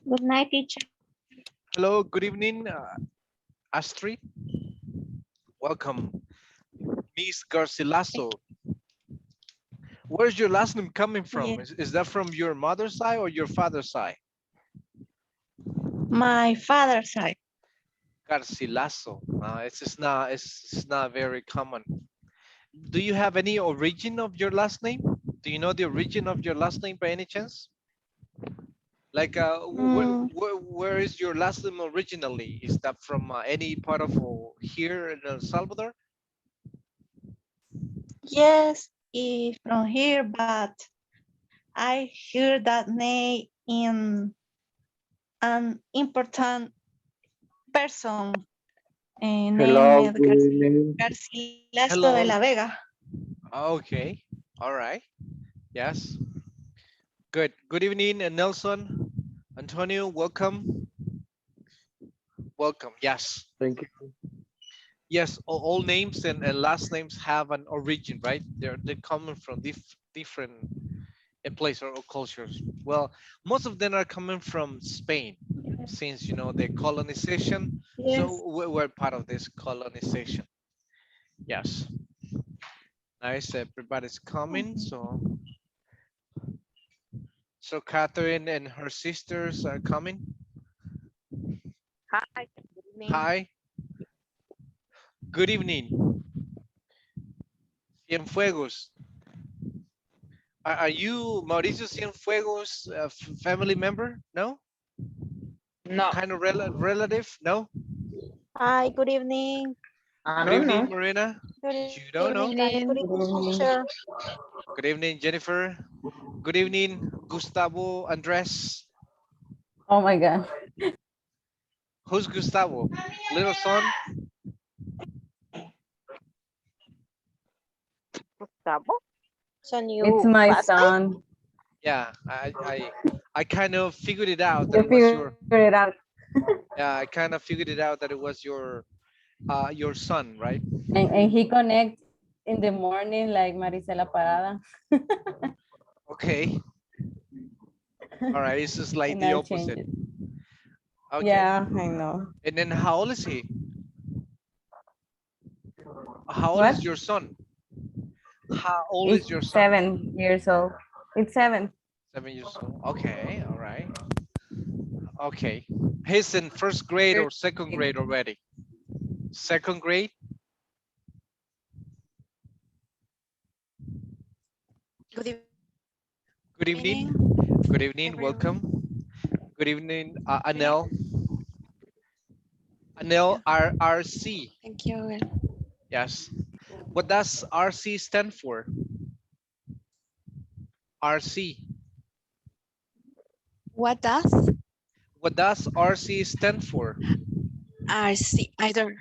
Good night, teacher. Hello, good evening, Astrid. Welcome. Miss Garcilaso. Where's your last name coming from? Yeah. Is that from your mother's side or your father's side? My father's side. Garcilaso. It's not very common. Do you have any origin of your last name? Do you know the origin of your last name by any chance? Like, Mm, where is your last name originally? Is that from any part of here in El Salvador? yes, from here, but I hear that name in an important person Hello, named good evening. Garcilaso de la Hello. Vega. Okay. All right. Yes. Good. Good evening, Nelson. Antonio, welcome. Welcome. Yes. Thank you. Yes, all names and last names have an origin, right? They're coming from different place or cultures. Well, most of them are coming from Spain, since the colonization. Yes. So we're part of this colonization. Yes. Nice. Everybody's coming. Mhm. So Catherine and her sisters are coming. Hi, good evening. Hi. Good evening. Cienfuegos. Are you Mauricio Cienfuegos' family member? No? No, Kind of relative? No? Hi, good evening. I Good don't evening, know. Marina. Good You don't evening, know? guys. Good evening. Good evening, evening. teacher. Good evening, Jennifer. Good evening, Gustavo Andres. Oh my God. Who's Gustavo? Little son? Gustavo. So It's new my classmate? son. Yeah, I kind of figured it out that You it was figured your it out. yeah, I kind of figured it out that it was your son, right? And he connects in the morning like Marisela Parada. Okay. All right, it's just like And the I change opposite. it. Okay. Yeah, I know. And then how old is he? How old What? is your son? How old It's is your son? 7 years old. It's 7. 7 years old. Okay, all right. Okay. He's in first grade or second grade already. Second grade. Good Good evening, evening. Good evening. everyone. Welcome. Good evening, Good Anel. Anel evening. RRC. Thank you. Yes. What does RC stand for? RC. What does What does RC stand for? I see either?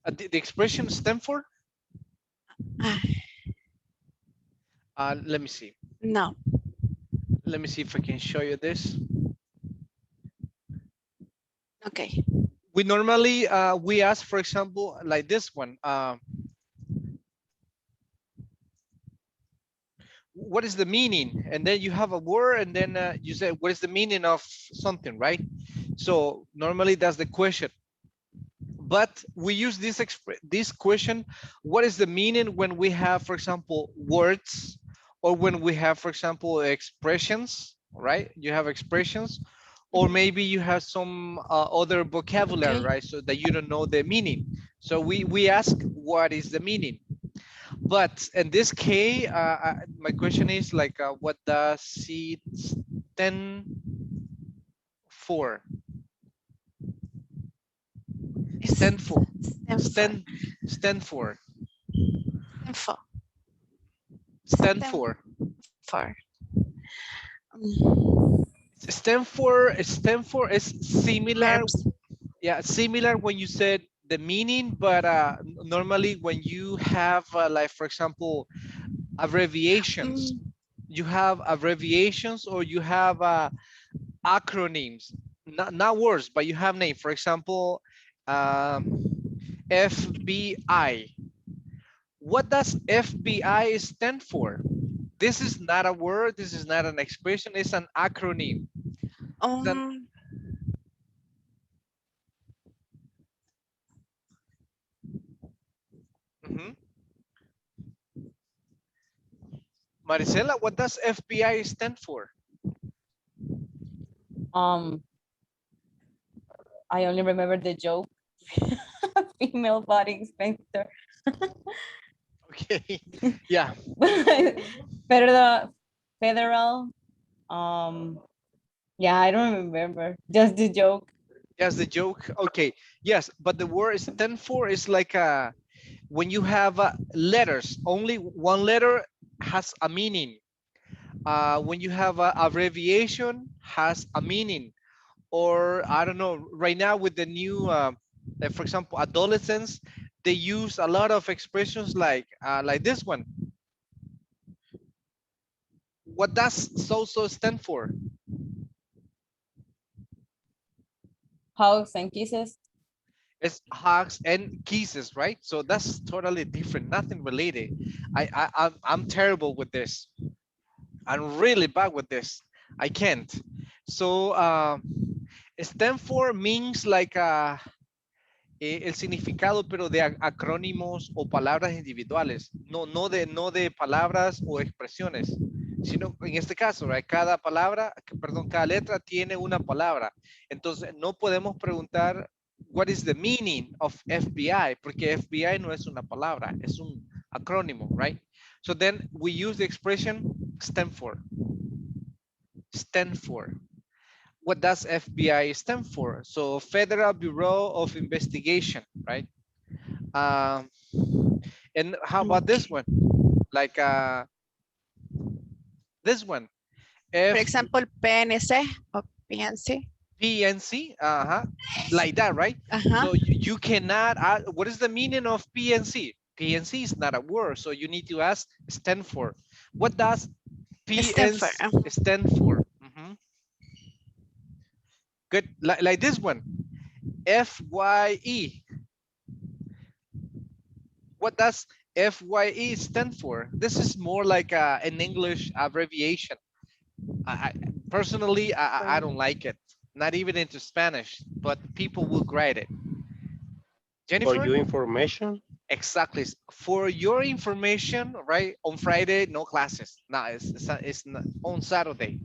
The expression stand for? Ah, Let me see. no. Let me see if I can show you this. Okay. We normally we ask, for example, like this one. What is the meaning? And then you have a word, and then you say, what is the meaning of something, right? So normally that's the question. But we use this question, what is the meaning when we have, for example, words, or when we have, for example, expressions, right? You have expressions, or Mhm. maybe you have some other vocabulary, Okay. right? So that you don't know the meaning. So we ask, what is the meaning? But in this case, my question is like, what does it stand for? It's Stand for, Stanford. stand, stand for, Stanford. stand for. Stanford. Mm, Stand for is similar. Verbs. Yeah, similar when you said the meaning, but normally when you have like, for example, abbreviations, Mm, you have abbreviations, or you have acronyms, not words, but you have name. For example, um, FBI. What does FBI stand for? This is not a word. This is not an expression. It's an acronym. Um, Mhm. Maricela, what does FBI stand for? Um, I only remember the joke. Female body inspector. Okay. Yeah. Federal. Um, yeah, I don't remember. Just the joke. Yes, the joke. Okay. Yes, but the word stand for is like when you have letters. Only one letter has a meaning. When you have a abbreviation, has a meaning. Or I don't know. Right now with the new, for example, adolescents, they use a lot of expressions like this one. What does so stand for? Hugs and kisses. It's hugs and kisses, right? So that's totally different, nothing related. I'm terrible with this. I'm really bad with this. I can't. So stand for means like el significado, pero de acrónimos o palabras individuales, no de palabras o expresiones, sino en este caso, right? Cada palabra, perdón, cada letra tiene una palabra. Entonces, no podemos preguntar what is the meaning of FBI, porque FBI no es una palabra, es un acrónimo, right? So then we use the expression stand for. Stand for. What does FBI stand for? So Federal Bureau of Investigation, right? Um, and how about this one? Like this one, for F example, PNC or PNC. PNC, like that, right? Uh-huh. So you cannot add, what is the meaning of PNC? PNC is not a word, so you need to ask stand for. What does Stanford. PNC stand for? Mhm. Good, like this one, FYE. What does FYE stand for? This is more like an English abbreviation. I personally, I don't like it. Not even into Spanish, but people will grade it. For Jennifer? your information, Exactly. For your information, right? On Friday, no classes. No, it's not, on Saturday.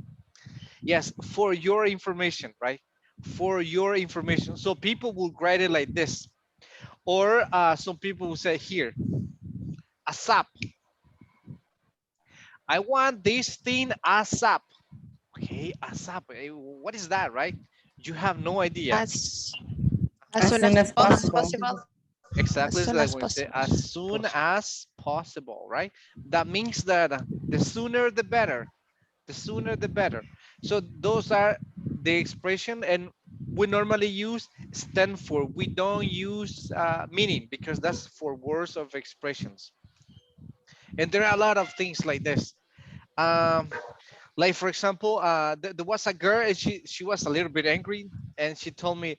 Yes, for your information, right? For your information. So people will grade it like this. Or some people will say here, ASAP. I want this thing ASAP. Okay, ASAP. What is that, right? You have no idea. As As soon soon as as possible. possible. As Exactly, it's soon like as when you say possible. as soon as possible, right? That means that the sooner the better, the sooner the better. So those are the expression, and we normally use stand for. We don't use meaning because that's for words of expressions. And there are a lot of things like this. Um, like for example, there was a girl and she was a little bit angry and she told me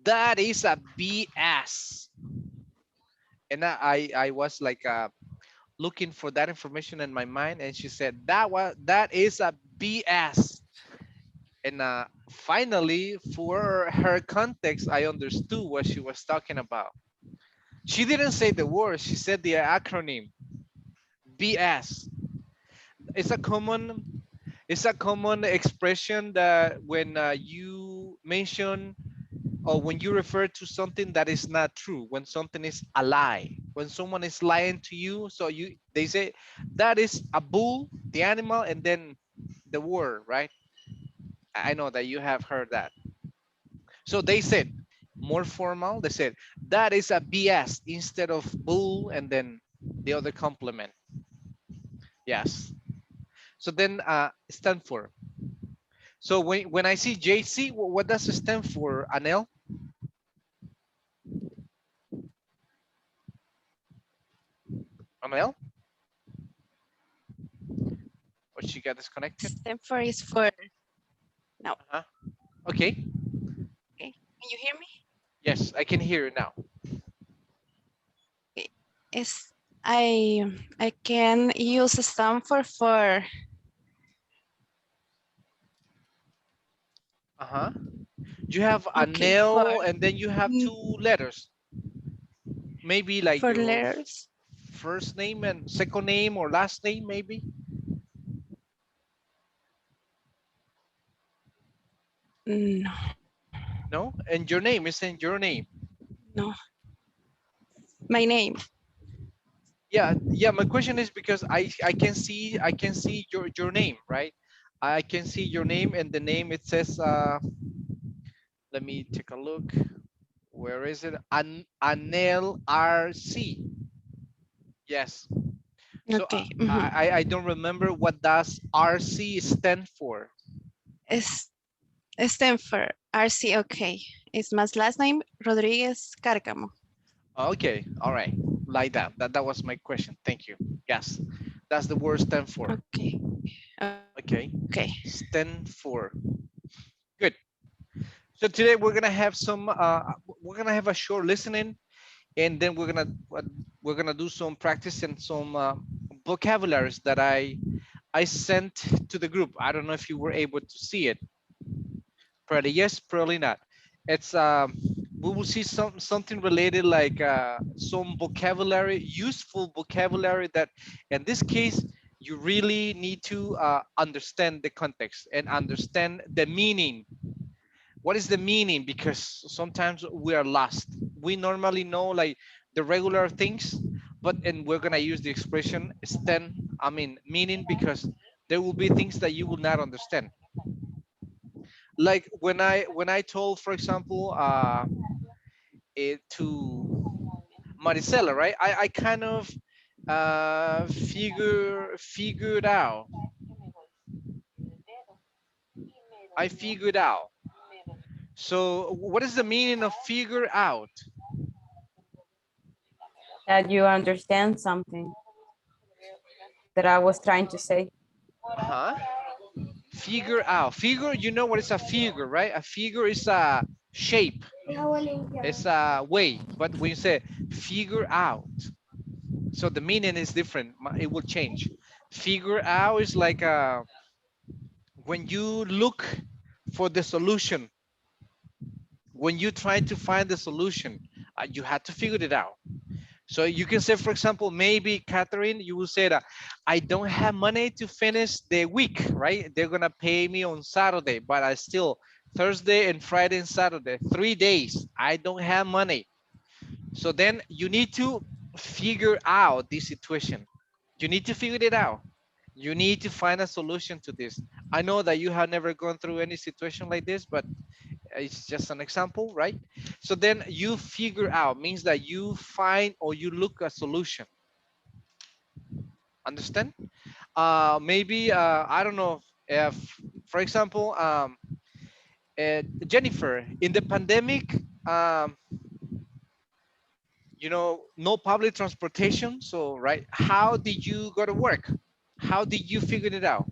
that is a BS. And I was like looking for that information in my mind, and she said that is a BS. And finally, for her context, I understood what she was talking about. She didn't say the word; she said the acronym BS. It's a common expression that when you mention or when you refer to something that is not true, when something is a lie, when someone is lying to you, so they say that is a bull, the animal, and then the word, right? I know that you have heard that. So they said more formal, they said that is a BS instead of bull and then the other complement. Yes. So then stand for. So when I see JC, what does it stand for, Anel? Anel? Or she got disconnected? Stanford is for no. Uh-huh. Okay. Okay. Can you hear me? Yes, I can hear you now. Okay. It's I can use Stanford for Uh-huh. You have a okay nail and then you have n- two letters. Maybe like for your letters. first name and second name or last name, maybe. No, No, and your name is in your name. no, my name. Yeah, yeah. My question is because I can see your name, right? I can see your name and the name it says let me take a look. Where is it? Anel RC. Yes. So Okay. Mhm. I don't remember what does RC stand for. Es Stanford. RC. Okay. It's my last name Rodriguez Cárcamo. Okay, all right, like that. That was my question. Thank you. Yes, that's the word stand for. Okay. Okay, Okay. stand for. Good. So today we're gonna have a short listening, and then we're gonna do some practice and some vocabularies that I sent to the group. I don't know if you were able to see it. Probably yes, probably not. It's we will see something related like some vocabulary, useful vocabulary that in this case you really need to understand the context and understand the meaning. What is the meaning? Because sometimes we are lost. We normally know like the regular things, but and we're gonna use the expression stand, I mean meaning, because there will be things that you will not understand. Like when I told, for example, it to Maricela, right? I kind of figured out. I figured out. So what is the meaning of figure out? That you understand something that I was trying to say. Uh-huh. Figure out. Figure, you know what is a figure, right? A figure is a shape. It's a way. But when you say figure out, so the meaning is different. It will change. Figure out is like when you look for the solution, when you try to find the solution, you had to figure it out. So you can say, for example, maybe Catherine, you will say that I don't have money to finish the week, right? They're gonna pay me on Saturday, but I still Thursday and Friday and Saturday, 3 days, I don't have money. So then you need to figure out this situation. You need to figure it out. You need to find a solution to this. I know that you have never gone through any situation like this, but it's just an example, right? So then you figure out means that you find or you look a solution. Understand? Maybe I don't know if, for example, Jennifer, in the pandemic, um, you know, no public transportation. So, right, how did you go to work? How did you figure it out?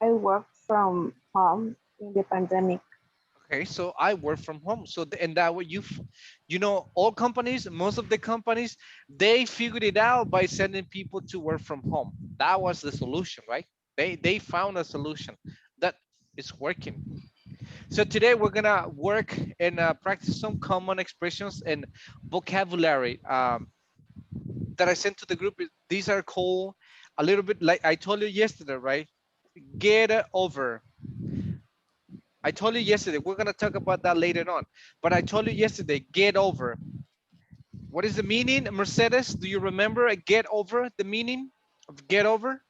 I work from home in the pandemic. Okay, so I work from home. So and that way you know, all companies, most of the companies, they figured it out by sending people to work from home. That was the solution, right? They found a solution that is working. So today we're gonna work and practice some common expressions and vocabulary that I sent to the group. These are called a little bit like I told you yesterday, right? Get over. I told you yesterday, we're gonna talk about that later on, but I told you yesterday, get over. What is the meaning, Mercedes? Do you remember get over, the meaning of get over?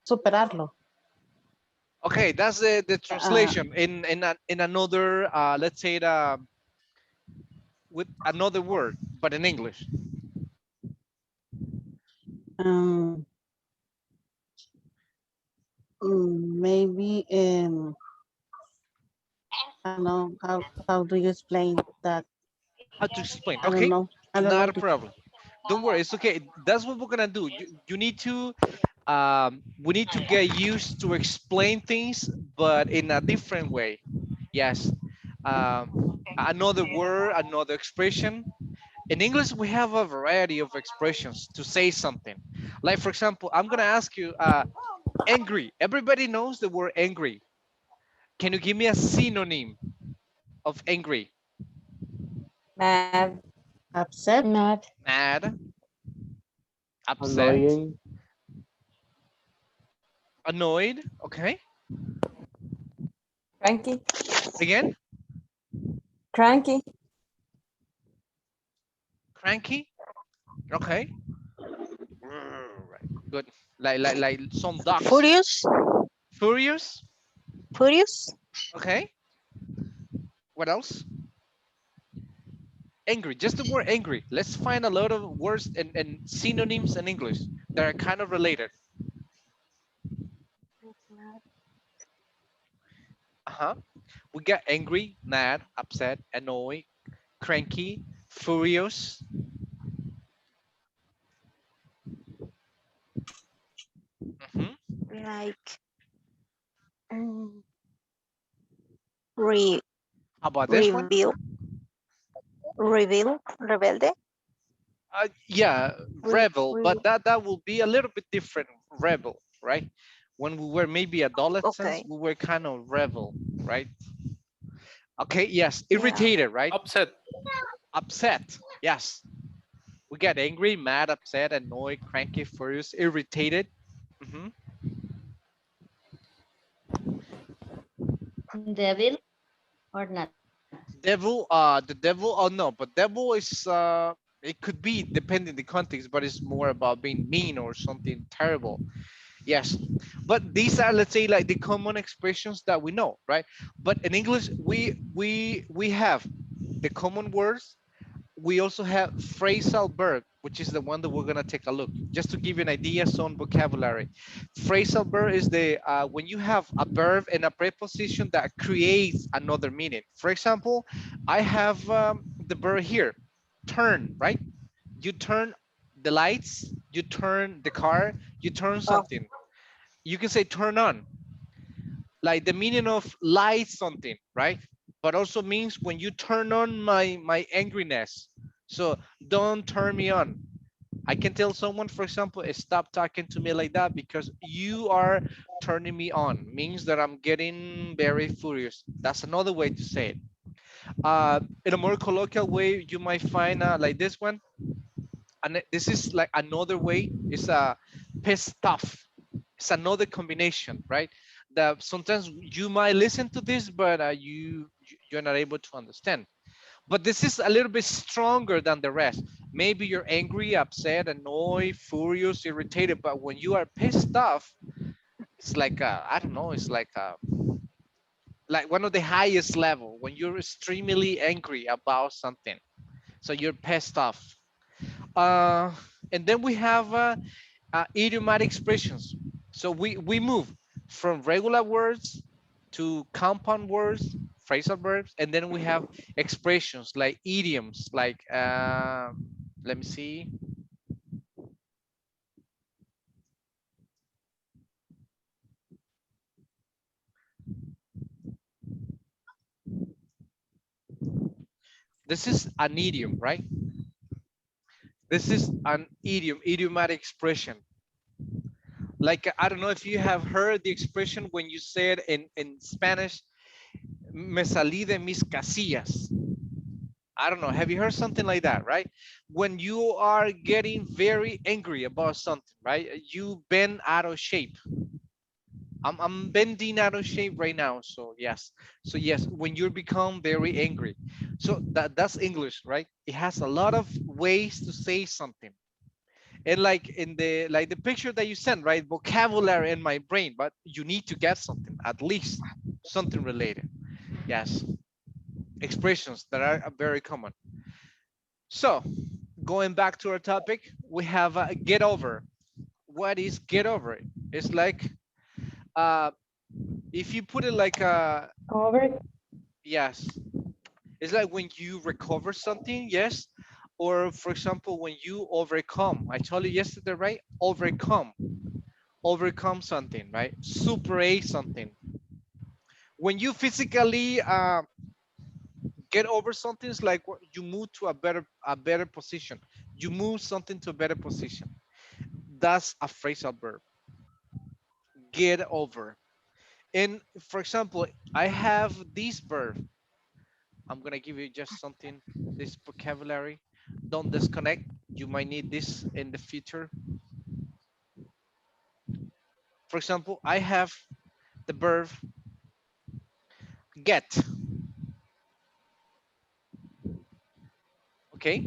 Superarlo. Okay, that's the Uh, translation in another, let's say it with another word, but in English. Um, Maybe I don't know how do you explain that? How to explain? I don't Okay, know. I don't know. not a problem. Don't worry, it's okay. That's what we're gonna do. You need to we need to get used to explain things, but in a different way. Yes. Another word, another expression. In English, we have a variety of expressions to say something. Like, for example, I'm going to ask you, angry. Everybody knows the word angry. Can you give me a synonym of angry? Mad. Upset, Mad. Mad, upset, Annoying. annoyed. Okay. Cranky. Again, Cranky. cranky. Okay. Right. Good. Like some dogs. Furious. Furious. Furious. Okay. What else? Angry. Just the word angry. Let's find a lot of words and synonyms in English that are kind of related. Uh-huh. We got angry, mad, upset, annoyed, cranky, furious. Mhm. Like mm, re How about this one? reveal. Reveal. Rebelde. Yeah, Re, rebel, but that will be a little bit different. Rebel, right? When we were maybe adolescents, okay. we were kind of rebel, right? Okay, yes, Yeah. irritated, right? Upset. Upset, yes. We get angry, mad, upset, annoyed, cranky, furious, irritated. Mhm. Devil or not? Devil, the devil, oh no, but devil is, it could be depending the context, but it's more about being mean or something terrible. Yes, but these are, let's say, like the common expressions that we know, right? But in English, we have the common words. We also have phrasal verb, which is the one that we're gonna take a look. Just to give you an idea, some vocabulary. Phrasal verb is the when you have a verb and a preposition that creates another meaning. For example, I have the verb here, turn, right? You turn the lights, you turn the car, you turn Oh, something. You can say turn on, like the meaning of light something, right? But also means when you turn on my angriness. So don't turn me on. I can tell someone, for example, stop talking to me like that because you are turning me on. Means that I'm getting very furious. That's another way to say it. In a more colloquial way, you might find like this one. And this is like another way. It's a pissed off. It's another combination, right? That sometimes you might listen to this, but you're not able to understand. But this is a little bit stronger than the rest. Maybe you're angry, upset, annoyed, furious, irritated, but when you are pissed off, it's like I don't know, it's like one of the highest level when you're extremely angry about something. So you're pissed off. Uh, and then we have idiomatic expressions. So we move from regular words to compound words, phrasal verbs, and then we have expressions like idioms, like let me see. This is an idiom, right? This is an idiom, idiomatic expression. Like I don't know if you have heard the expression when you said in Spanish, me salí de mis casillas. I don't know. Have you heard something like that, right? When you are getting very angry about something, right? You bend out of shape. I'm bending out of shape right now. So yes. So yes, when you become very angry. So that's English, right? It has a lot of ways to say something. And like in the picture that you sent, right? Vocabulary in my brain, but you need to get something, at least something related. Yes. Expressions that are very common. So going back to our topic, we have get over. What is get over? It's like uh, if you put it like Cover. yes, it's like when you recover something, yes, or for example when you overcome. I told you yesterday, right? Overcome. overcome something, right? Superate something. When you physically get over something, it's like you move to a better position. You move something to a better position. That's a phrasal verb. Get over. And for example, I have this verb. I'm gonna give you just something, this vocabulary. Don't disconnect. You might need this in the future. For example, I have the verb get. Okay.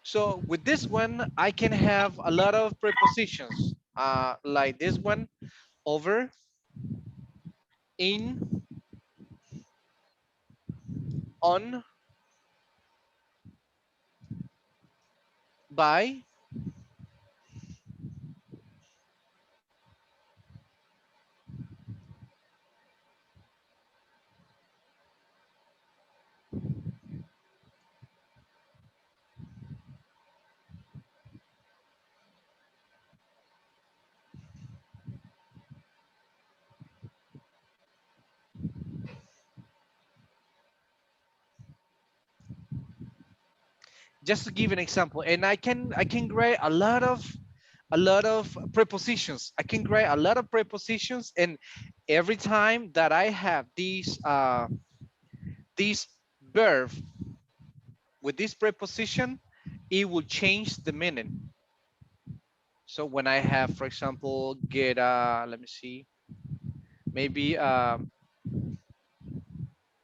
So with this one, I can have a lot of prepositions, like this one, over, in, on, by. Just to give an example, and I can write a lot of prepositions. I can write a lot of prepositions, and every time that I have these verb with this preposition, it will change the meaning. So when I have, for example, get, let me see, maybe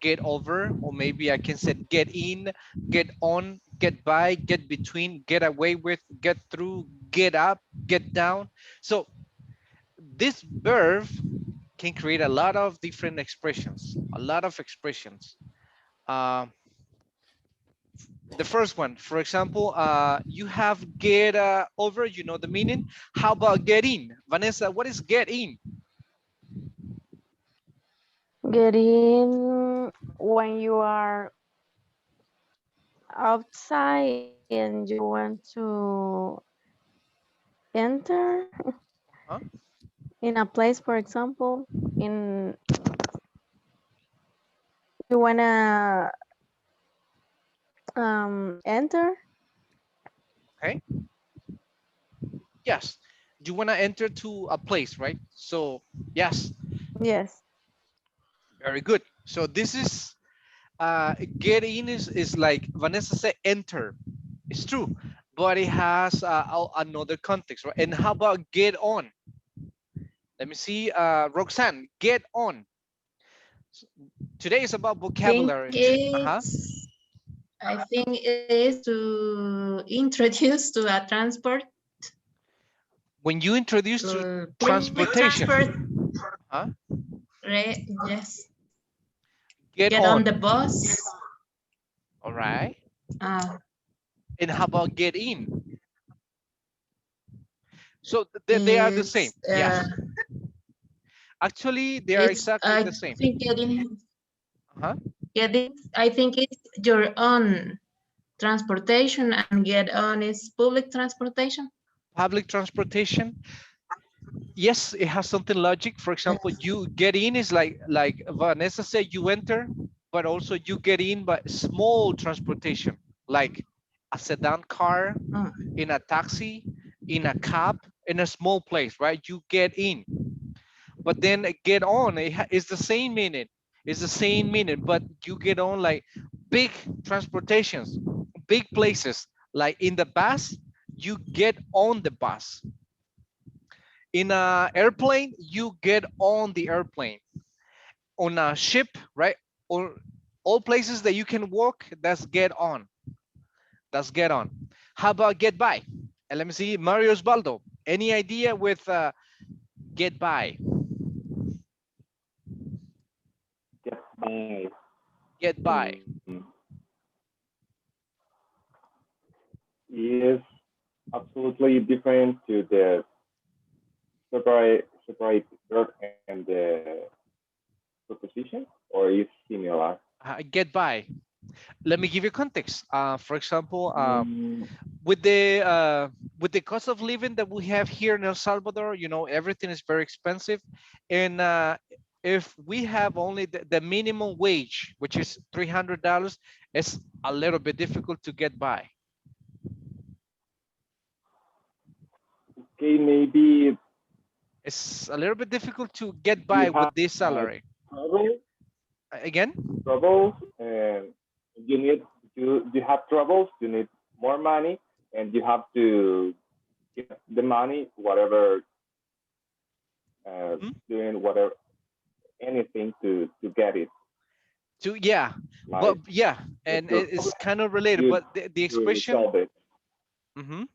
get over, or maybe I can say get in, get on, get by, get between, get away with, get through, get up, get down. So this verb can create a lot of different expressions, a lot of expressions. Uh, the first one, for example, you have get over, you know the meaning. How about get in? Vanessa, what is get in? Get in when you are outside and you want to enter Huh? in a place, for example, in you wanna enter. Okay. Yes. You want to enter to a place, right? So yes, Yes. very good. So this is get in is like Vanessa said, enter. It's true, but it has another context, right? And how about get on? Let me see, Roxanne, get on. Today is about think vocabulary. Uh-huh. it's I think it is to introduce to a transport, When you introduce to public transportation, transport, huh? right? Yes. Get Get on on. the bus. All right. Uh, And how about get in? So they are the same. it's Yes. uh, Actually, they are it's exactly I the same. think Uh-huh. getting I think it's your own transportation, and get on is public transportation. Public transportation. Yes, it has something logic. For example, you get in is like Vanessa said, you enter, but also you get in by small transportation, like a sedan car, Oh, in a taxi, in a cab, in a small place, right? You get in. But then get on, it's the same meaning. It's the same meaning, but you get on like big transportations, big places. Like in the bus, you get on the bus. In a airplane, you get on the airplane. On a ship, right? Or all places that you can walk, that's get on. That's get on. How about get by? And let me see, Mario Osvaldo, any idea with get by? Get by. Get by. Is absolutely different to the separate verb and the preposition, or is similar? Get by. Let me give you context. For example, Mm, with the cost of living that we have here in El Salvador, you know, everything is very expensive, and if we have only the minimum wage, which is $300, it's a little bit difficult to get by. okay, maybe It's a little bit difficult to get you by have with this salary. trouble, Again, troubles, and you need you have troubles. You need more money, and you have to get the money, whatever, mhm, doing whatever, anything to get it. yeah, but Like yeah, the and your it's problem, kind of related, you but the to expression, solve it. mhm,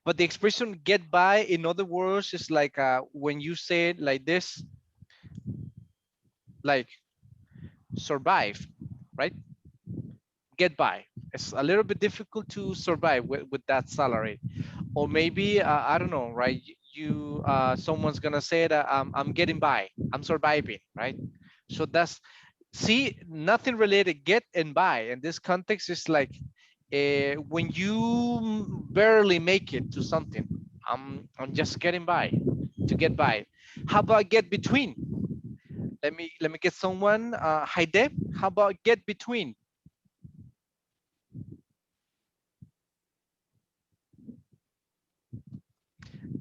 but the expression get by, in other words, is like when you say it like this, like survive, right? Get by. It's a little bit difficult to survive with that salary. Or maybe, I don't know, right? You, someone's gonna say that I'm getting by, I'm surviving, right? So that's, see, nothing related, get and buy. In this context, is like when you barely make it to something, I'm just getting by, to get by. How about get between? Let me get someone, Haide, how about get between?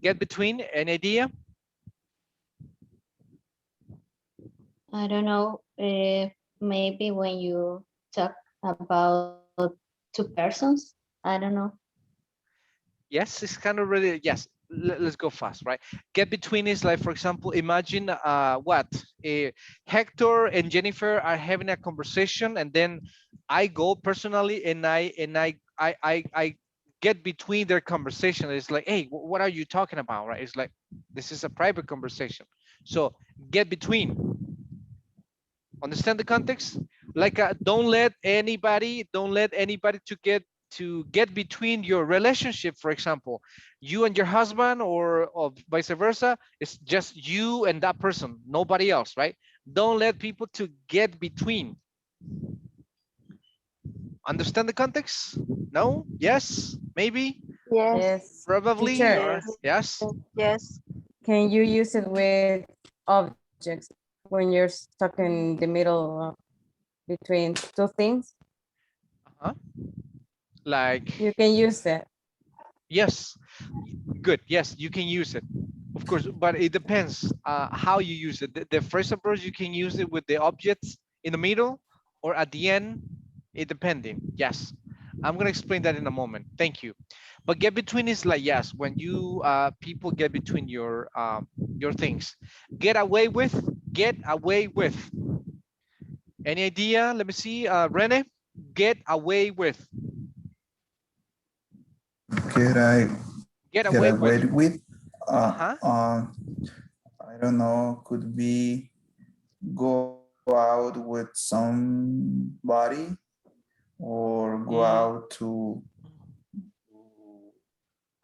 Get between, an idea? I don't know. Maybe when you talk about two persons, I don't know. Yes, it's kind of really, yes. Let's go fast, right? Get between is like, for example, imagine what Hector and Jennifer are having a conversation, and then I go personally and I get between their conversation. It's like, hey, what are you talking about, right? It's like, this is a private conversation. So get between. Understand the context? Like, don't let anybody to get between your relationship. For example, you and your husband, or vice versa, it's just you and that person, nobody else, right? Don't let people to get between. Understand the context? No? Yes? Maybe? Yes. Yes. Probably? Teacher, Or Yes. yes? Yes. can you use it with objects when you're stuck in the middle between two things? Uh-huh. Like, You can use it. yes. Good. Yes, you can use it. Of course, but it depends how you use it. The first approach, you can use it with the objects in the middle or at the end, it depending. Yes, I'm gonna explain that in a moment. Thank you. But get between is like, yes, when you people get between your things. Get away with. Get away with. Any idea? Let me see. Rene, get away with. Get I Get get away away with. with Uh-huh. I don't know, could be go out with somebody or go Mm, out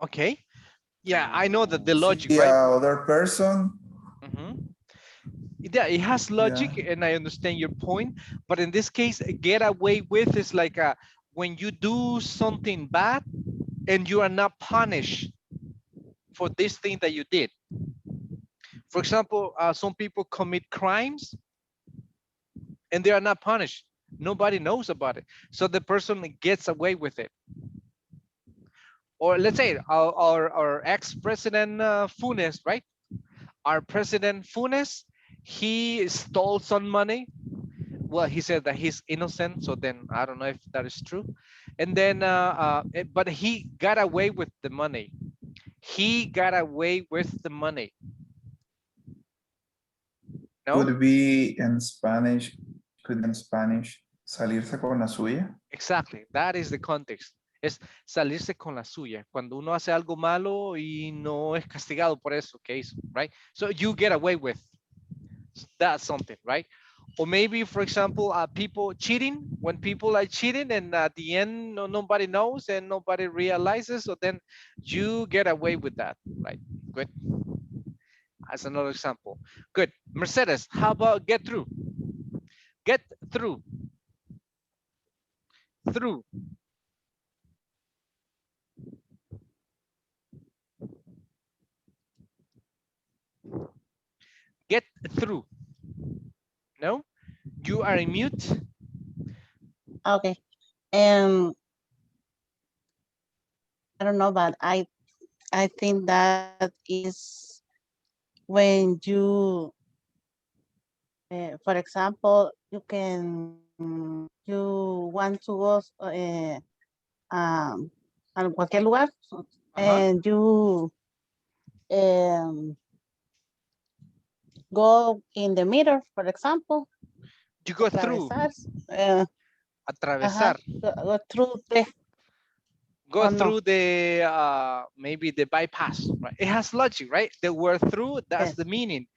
okay. Yeah, I know that to the see logic, a right? other person. Mhm. Yeah, it has Yeah, logic, and I understand your point. But in this case, get away with is like when you do something bad and you are not punished for this thing that you did. For example, some people commit crimes and they are not punished. Nobody knows about it. So the person gets away with it. Or let's say our ex-president Funes, right? Our president Funes, he stole some money. Well, he said that he's innocent, so then I don't know if that is true. And then but he got away with the money. He got away with the money. No, could be in Spanish, salirse con la suya. exactly, that is the context. Es salirse con la suya, cuando uno hace algo malo y no es castigado por eso que hizo, right? So you get away with, that's something, right? Or maybe, for example, people cheating, when people are cheating and at the end, nobody knows and nobody realizes, so then you get away with that, right? Good. As another example. Good. Mercedes, how about get through? Get through. through. Get through. No? You are in mute. Okay. Um, I don't know, but I think that is when you, for example, you want to go um, a cualquier lugar, and you go in the mirror, for example, You go through. atravesar, Atravesar. go through the, Go oh no, through the maybe the bypass, right? It has logic, right? The word through, that's yes. the meaning.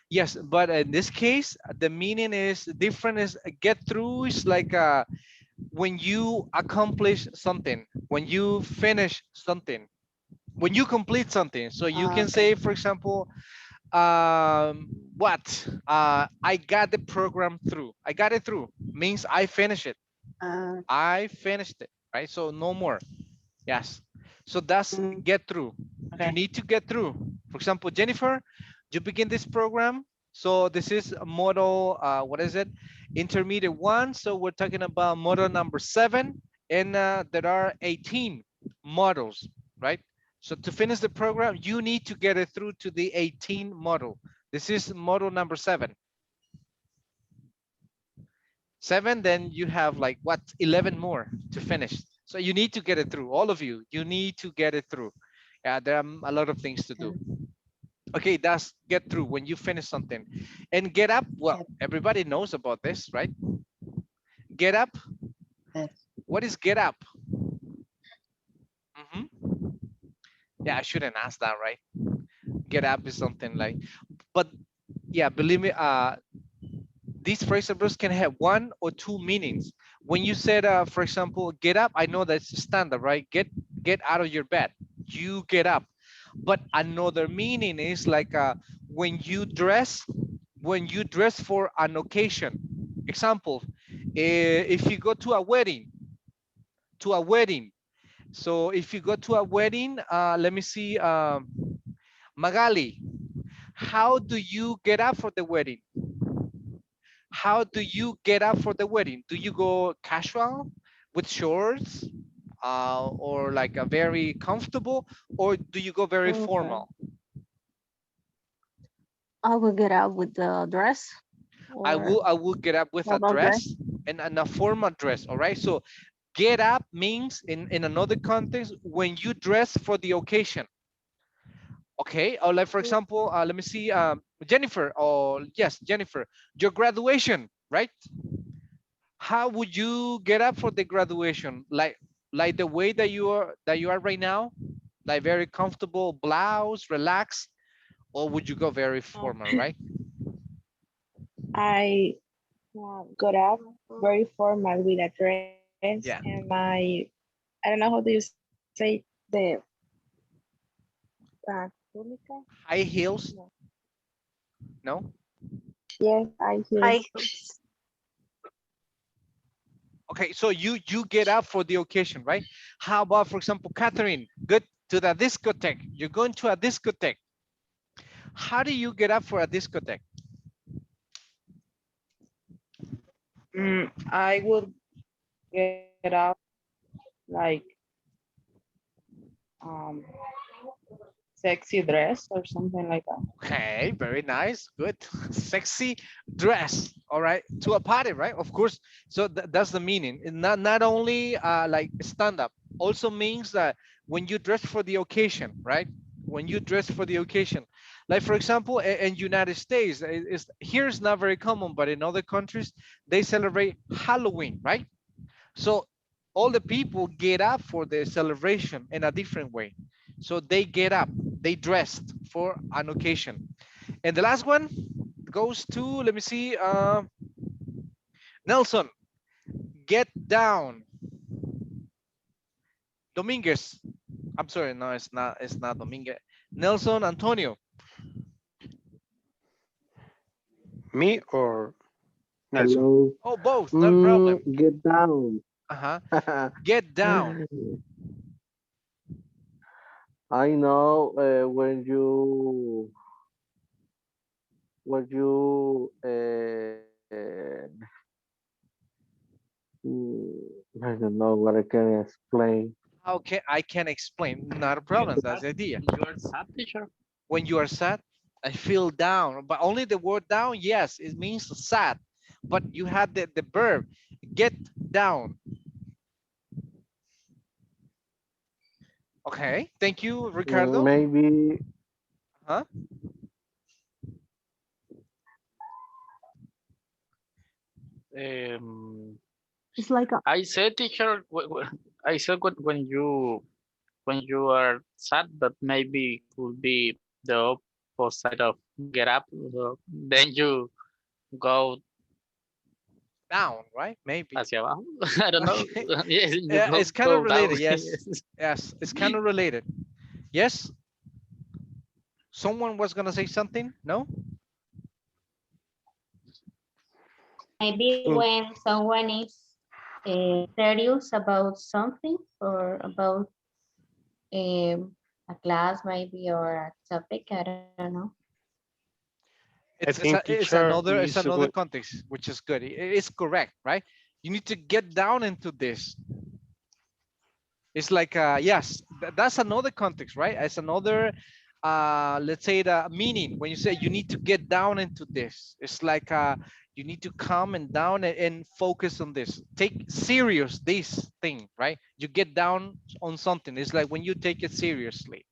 Yes, but in this case the meaning is different. Is get through is like when you accomplish something, when you finish something, when you complete something. So you can Okay. say, for example, what I got the program through. I got it through means I finished it. Uh, I finished it, right? So no more. Yes. So that's mm, get through. You okay. need to get through. For example, Jennifer, you begin this program. So this is a model, what is it? Intermediate one. So we're talking about model number 7, and there are 18 models, right? So to finish the program, you need to get it through to the 18 model. This is model number 7. 7, then you have like what, 11 more to finish. So you need to get it through. All of you, you need to get it through. Yeah, there are a lot of things to do. Okay, that's get through when you finish something. And get up, well, everybody knows about this, right? Get up. Yes. What is get up? Mhm. Yeah, I shouldn't ask that, right? Get up is something like, but yeah, believe me, these phrasal verbs can have one or two meanings. When you said, for example, get up, I know that's standard, right? Get out of your bed. You get up. But another meaning is like when you dress for an occasion. Example, if you go to a wedding, So if you go to a wedding, let me see, Magali, how do you get up for the wedding? How do you get up for the wedding? Do you go casual with shorts or like a very comfortable, or do you go very Okay. formal? I will get out with the dress or I will get up with a normal dress. dress and a formal dress. All right. So get up means in another context when you dress for the occasion. Okay. Or like for example, let me see, Jennifer. Or yes, Jennifer, your graduation, right? How would you get up for the graduation? Like the way that you are right now, like very comfortable blouse, relaxed, or would you go very formal, right? I got up very formal with a dress and Yeah. my, I don't know how do you say the túnica? High heels? No. No. Yes, I hear. Hi. Okay, so you get up for the occasion, right? How about, for example, Catherine, good to the discotheque. You're going to a discotheque. How do you get up for a discotheque? I would get up like um sexy dress or something like that. Okay, very nice, good. Sexy dress, all right, to a party, right? Of course. So that's the meaning. And not only like stand up, also means that when you dress for the occasion, right? When you dress for the occasion, like for example, in United States, here's not very common, but in other countries they celebrate Halloween, right? So all the people get up for the celebration in a different way. So they get up, they dressed for an occasion. And the last one goes to, let me see, Nelson, get down. Dominguez, I'm sorry, no, it's not Dominguez. Nelson Antonio. Me or Nelson? Hello. Oh, both, not a problem. Get down. Get down. I know when you I don't know what I can explain. Okay, I can explain. Not a problem. That's the idea. You are sad, teacher. When you are sad, I feel down. But only the word down, yes, it means sad. But you had the verb, get down. Okay, thank you, Ricardo. Maybe Huh? It's like a I said, teacher, I said when you are sad, that maybe could be the opposite of get up. Then you go Down, right? Maybe. hacia abajo. I don't know. Okay. Yes, you Yeah, it's kind of go down. related. Yes. Yes. Yes, it's kind of related. Yes. Someone was gonna say something? No? Maybe when someone is serious about something or about a class maybe or a topic, I don't know. It's another context, which is good. It's correct, right? You need to get down into this. It's like yes, that's another context, right? It's another let's say the meaning when you say you need to get down into this. It's like you need to calm and down and focus on this. Take serious this thing, right? You get down on something. It's like when you take it seriously.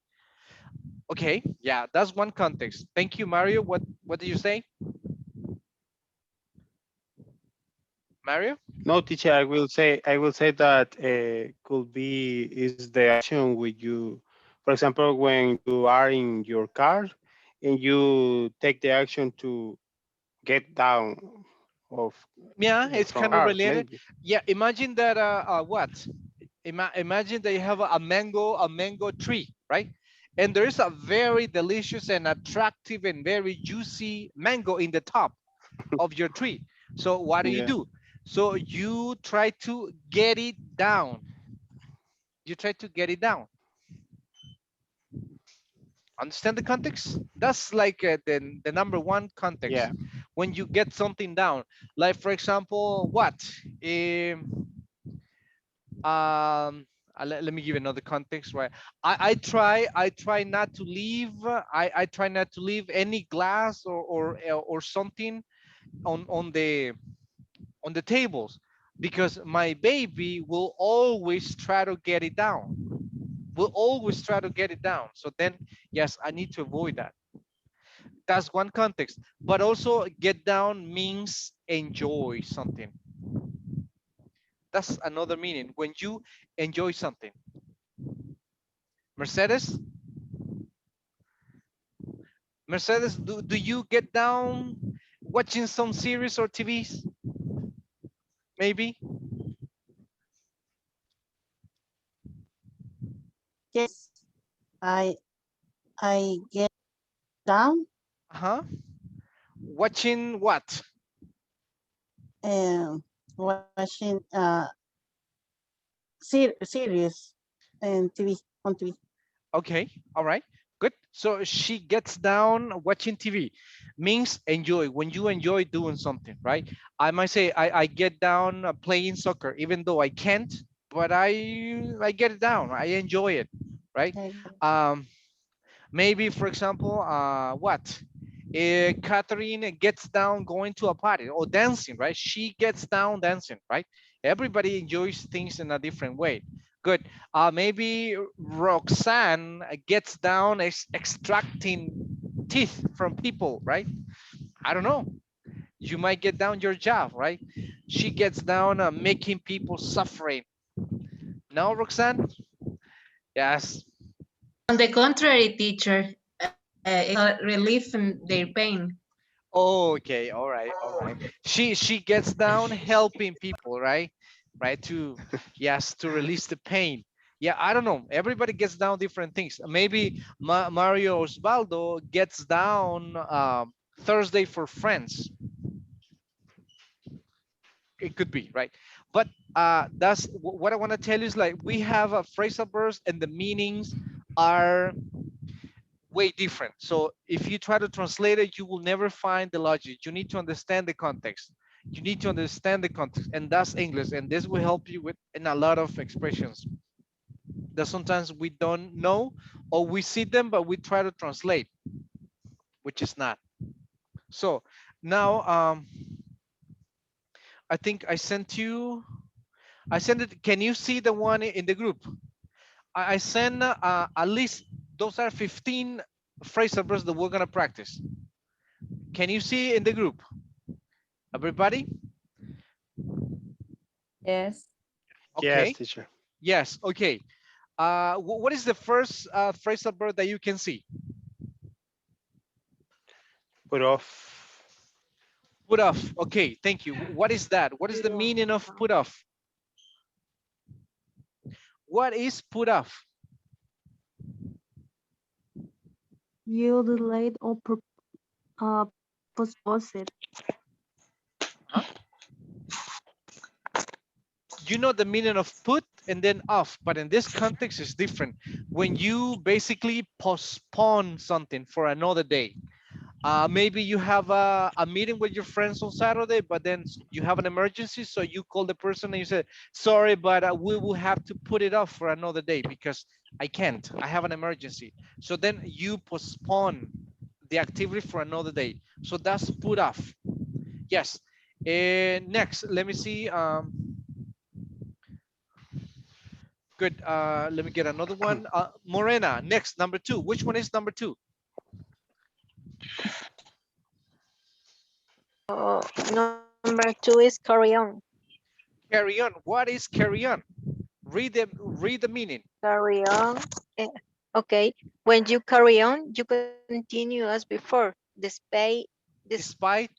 Okay, yeah, that's one context. Thank you, Mario. What did you say? Mario? No, teacher, I will say that could be is the action with you. For example, when you are in your car and you take the action to get down of Yeah, it's from kind of car, related. maybe. Yeah, imagine that what? Imagine that you have a mango tree, right? And there is a very delicious and attractive and very juicy mango in the top of your tree. So what Yeah. do? So you try to get it down. You try to get it down. Understand the context? That's like the number one context. Yeah. When you get something down, like for example, what? Let me give another context, right? I try not to leave I try not to leave any glass or something on the tables because my baby will always try to get it down, will always try to get it down. So then yes, I need to avoid that. That's one context, but also get down means enjoy something. That's another meaning when you enjoy something. Mercedes, do you get down watching some series or TVs? Maybe. yes. I get down Watching what? and watching series and TV on TV. Okay, all right, good. So she gets down watching TV, means enjoy. When you enjoy doing something, right? I might say I get down playing soccer, even though I can't, but I get it down. I enjoy it, right? Um, Maybe, for example, what? Catherine gets down going to a party or dancing, right? She gets down dancing, right? Everybody enjoys things in a different way. Good. Maybe Roxanne gets down extracting teeth from people, right? I don't know. You might get down your job, right? She gets down making people suffering. No, Roxanne? Yes. On the contrary, teacher, it's relieving their pain. Okay, all right, all right. She gets down helping people, right? Right to yes to release the pain. Yeah, I don't know. Everybody gets down different things. Maybe Mario Osvaldo gets down Thursday for friends. It could be right, but That's what I want to tell you is like we have a phrasal verbs and the meanings are way different. So if you try to translate it, you will never find the logic. You need to understand the context. You need to understand the context, and that's English. And this will help you with in a lot of expressions that sometimes we don't know or we see them, but we try to translate, which is not. So now I think I sent it. Can you see the one in the group? I send at least those are 15 phrasal verbs that we're gonna practice. Can you see in the group? Everybody? Yes. Yes, Okay. teacher. Yes. Okay. What is the first phrasal verb that you can see? Put off. Put off. Okay. Thank you. What is that? What is the meaning of put off? What is put off? You delayed or postponed it. Huh? You know the meaning of put and then off, but in this context it's different. When you basically postpone something for another day. Maybe you have a meeting with your friends on Saturday, but then you have an emergency, so you call the person and you say, sorry, but we will have to put it off for another day because I can't, I have an emergency. So then you postpone the activity for another day. So that's put off. Yes. And next, let me see. Good. Let me get another one. Morena, next, number 2. Which one is number 2? Number 2 is carry on. Carry on. What is carry on? Read the meaning. Carry on. eh, Okay. When you carry on, you continue as before, Despite despite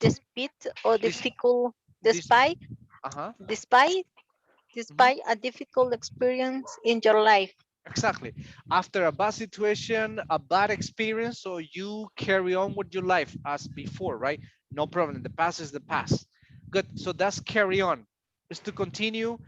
or this difficult, this despite, uh-huh. despite, Mhm. despite a difficult experience in your life. Exactly. After a bad situation, a bad experience, so you carry on with your life as before, right? No problem. The past is the past. Good. So that's carry on. Is to continue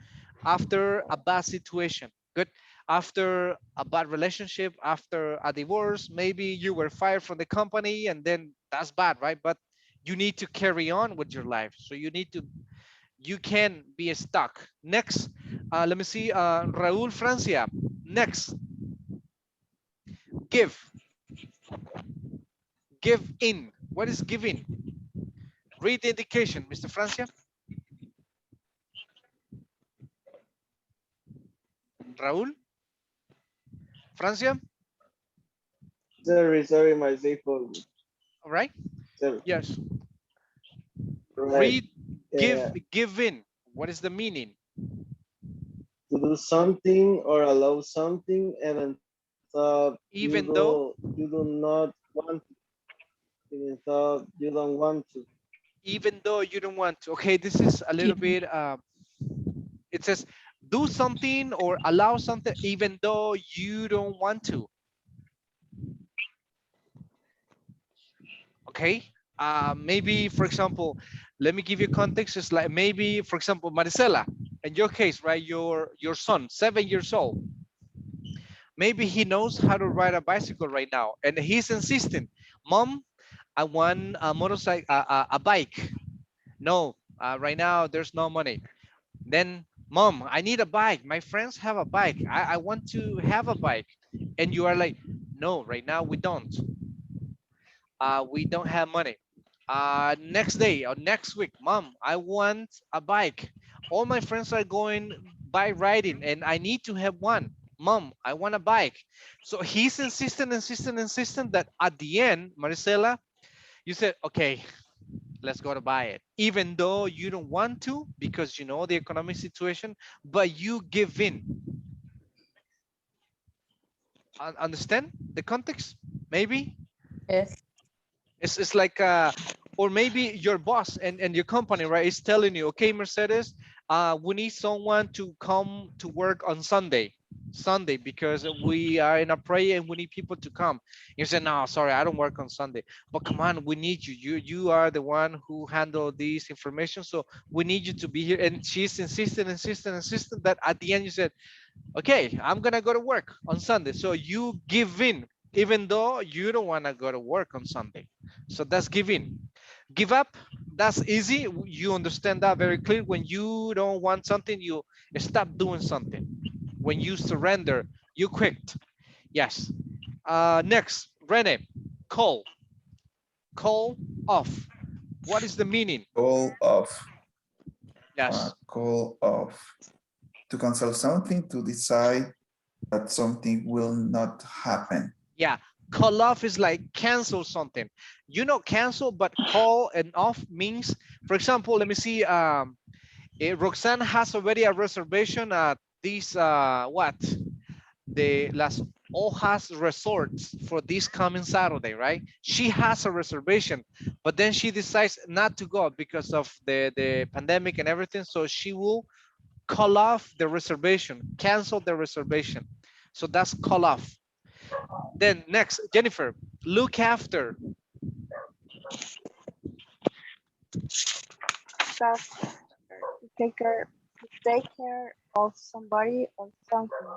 after a bad situation. Good. After a bad relationship, after a divorce, maybe you were fired from the company and then that's bad, right? But you need to carry on with your life. So you can be stuck. Next, let me see, Raúl Francia. Next, give. Give in. What is giving? Read the indication, Mr. Francia. Raúl Francia. Sorry, my safe phone. All right. Sorry. Yes. Right. Read give in. What is the meaning? To do something or allow something, even though Even though you do not want to, even though you don't want to. you don't want to. Okay, this is a little bit it says do something or allow something even though you don't want to. Okay. Maybe for example, let me give you context. It's like maybe for example Maricela, in your case, right, your son 7 years old, maybe he knows how to ride a bicycle right now and he's insisting, mom, I want a motorcycle, a bike. No, right now there's no money. Then mom, I need a bike, my friends have a bike, I want to have a bike. And you are like, no, right now we don't have money. Next day or next week, mom, I want a bike, all my friends are going bike riding and I need to have one. Mom, I want a bike. So he's insistent that at the end, Maricela, you said, okay, let's go to buy it, even though you don't want to because you know the economic situation, but you give in. Understand the context? Maybe Yes. it's like or maybe your boss and your company, right, is telling you, okay, Mercedes, we need someone to come to work on Sunday. Sunday because we are in a prayer and we need people to come. You say, no, sorry, I don't work on Sunday. But come on, we need you. You are the one who handle this information. So we need you to be here. And she's insistent that at the end you said, okay, I'm gonna go to work on Sunday. So you give in, even though you don't wanna go to work on Sunday. So that's give in. Give up, that's easy. You understand that very clear. When you don't want something, you stop doing something. When you surrender, you quit. Yes. Next, Rene, call. Call off. What is the meaning? Call off. Yes. Call off. To cancel something, to decide that something will not happen. Yeah, call off is like cancel something. You know, cancel, but call and off means, for example, let me see. Roxanne has already a reservation at this what the Las Hojas Resorts for this coming Saturday, right? She has a reservation, but then she decides not to go because of the pandemic and everything. So she will call off the reservation, cancel the reservation. So that's call off. Then next, Jennifer, look after. Stuff to take care of somebody or something.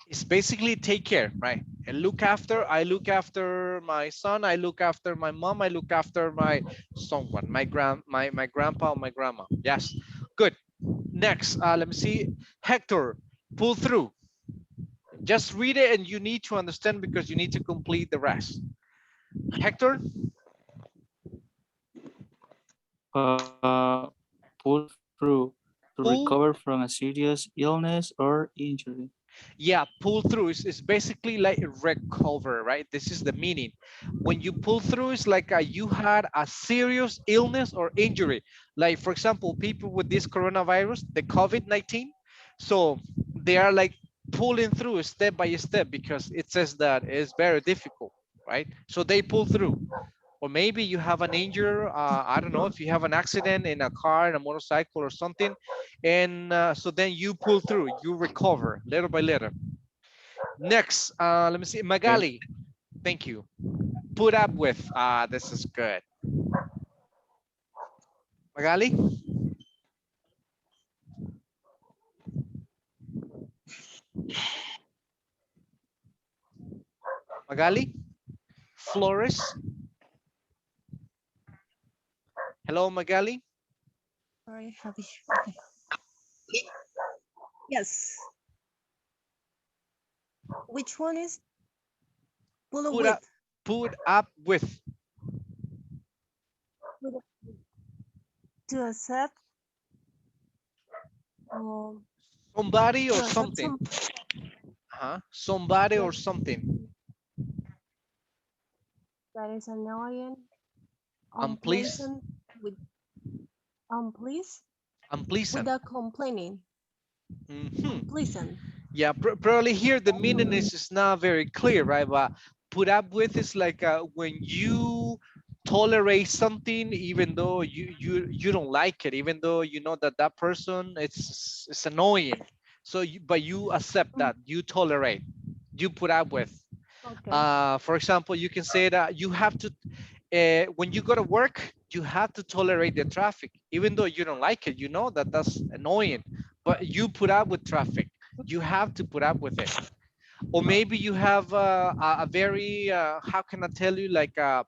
It's basically take care, right? And look after, I look after my son, I look after my mom, I look after my someone, my grandpa or my grandma. Yes, good. Next, let me see. Hector, pull through. Just read it and you need to understand because you need to complete the rest. Hector? Pull through to Pull. recover from a serious illness or injury. Yeah, pull through is basically like recover, right? This is the meaning. When you pull through, it's like you had a serious illness or injury. Like, for example, people with this coronavirus, the COVID-19. So they are like pulling through step by step because it says that it's very difficult, right? So they pull through. Or maybe you have an injury, I don't know, if you have an accident in a car, in a motorcycle or something, and so then you pull through, you recover little by little. Next, let me see, Okay. Magali, thank you. Put up with, this is good. Magali? Magali? Flores? Hello, Magali? Sorry, Javi. Okay. Yes. Which one is pull up Put with? up, put up with. Put up to accept. Somebody To or accept something. some. Somebody or That, something. that is annoying, Unpleased. unpleasant, with unpleased, Unpleasant. without complaining. Unpleasant. Yeah, probably here the meaning is not very clear, right? But put up with is like when you tolerate something even though you don't like it, even though you know that that person it's annoying. So but you accept that, you tolerate, you put up with. Okay. For example, you can say that you have to when you go to work, you have to tolerate the traffic, even though you don't like it. You know that that's annoying, but you put up with traffic. You have to put up with it. Or maybe you have a very, how can I tell you, like a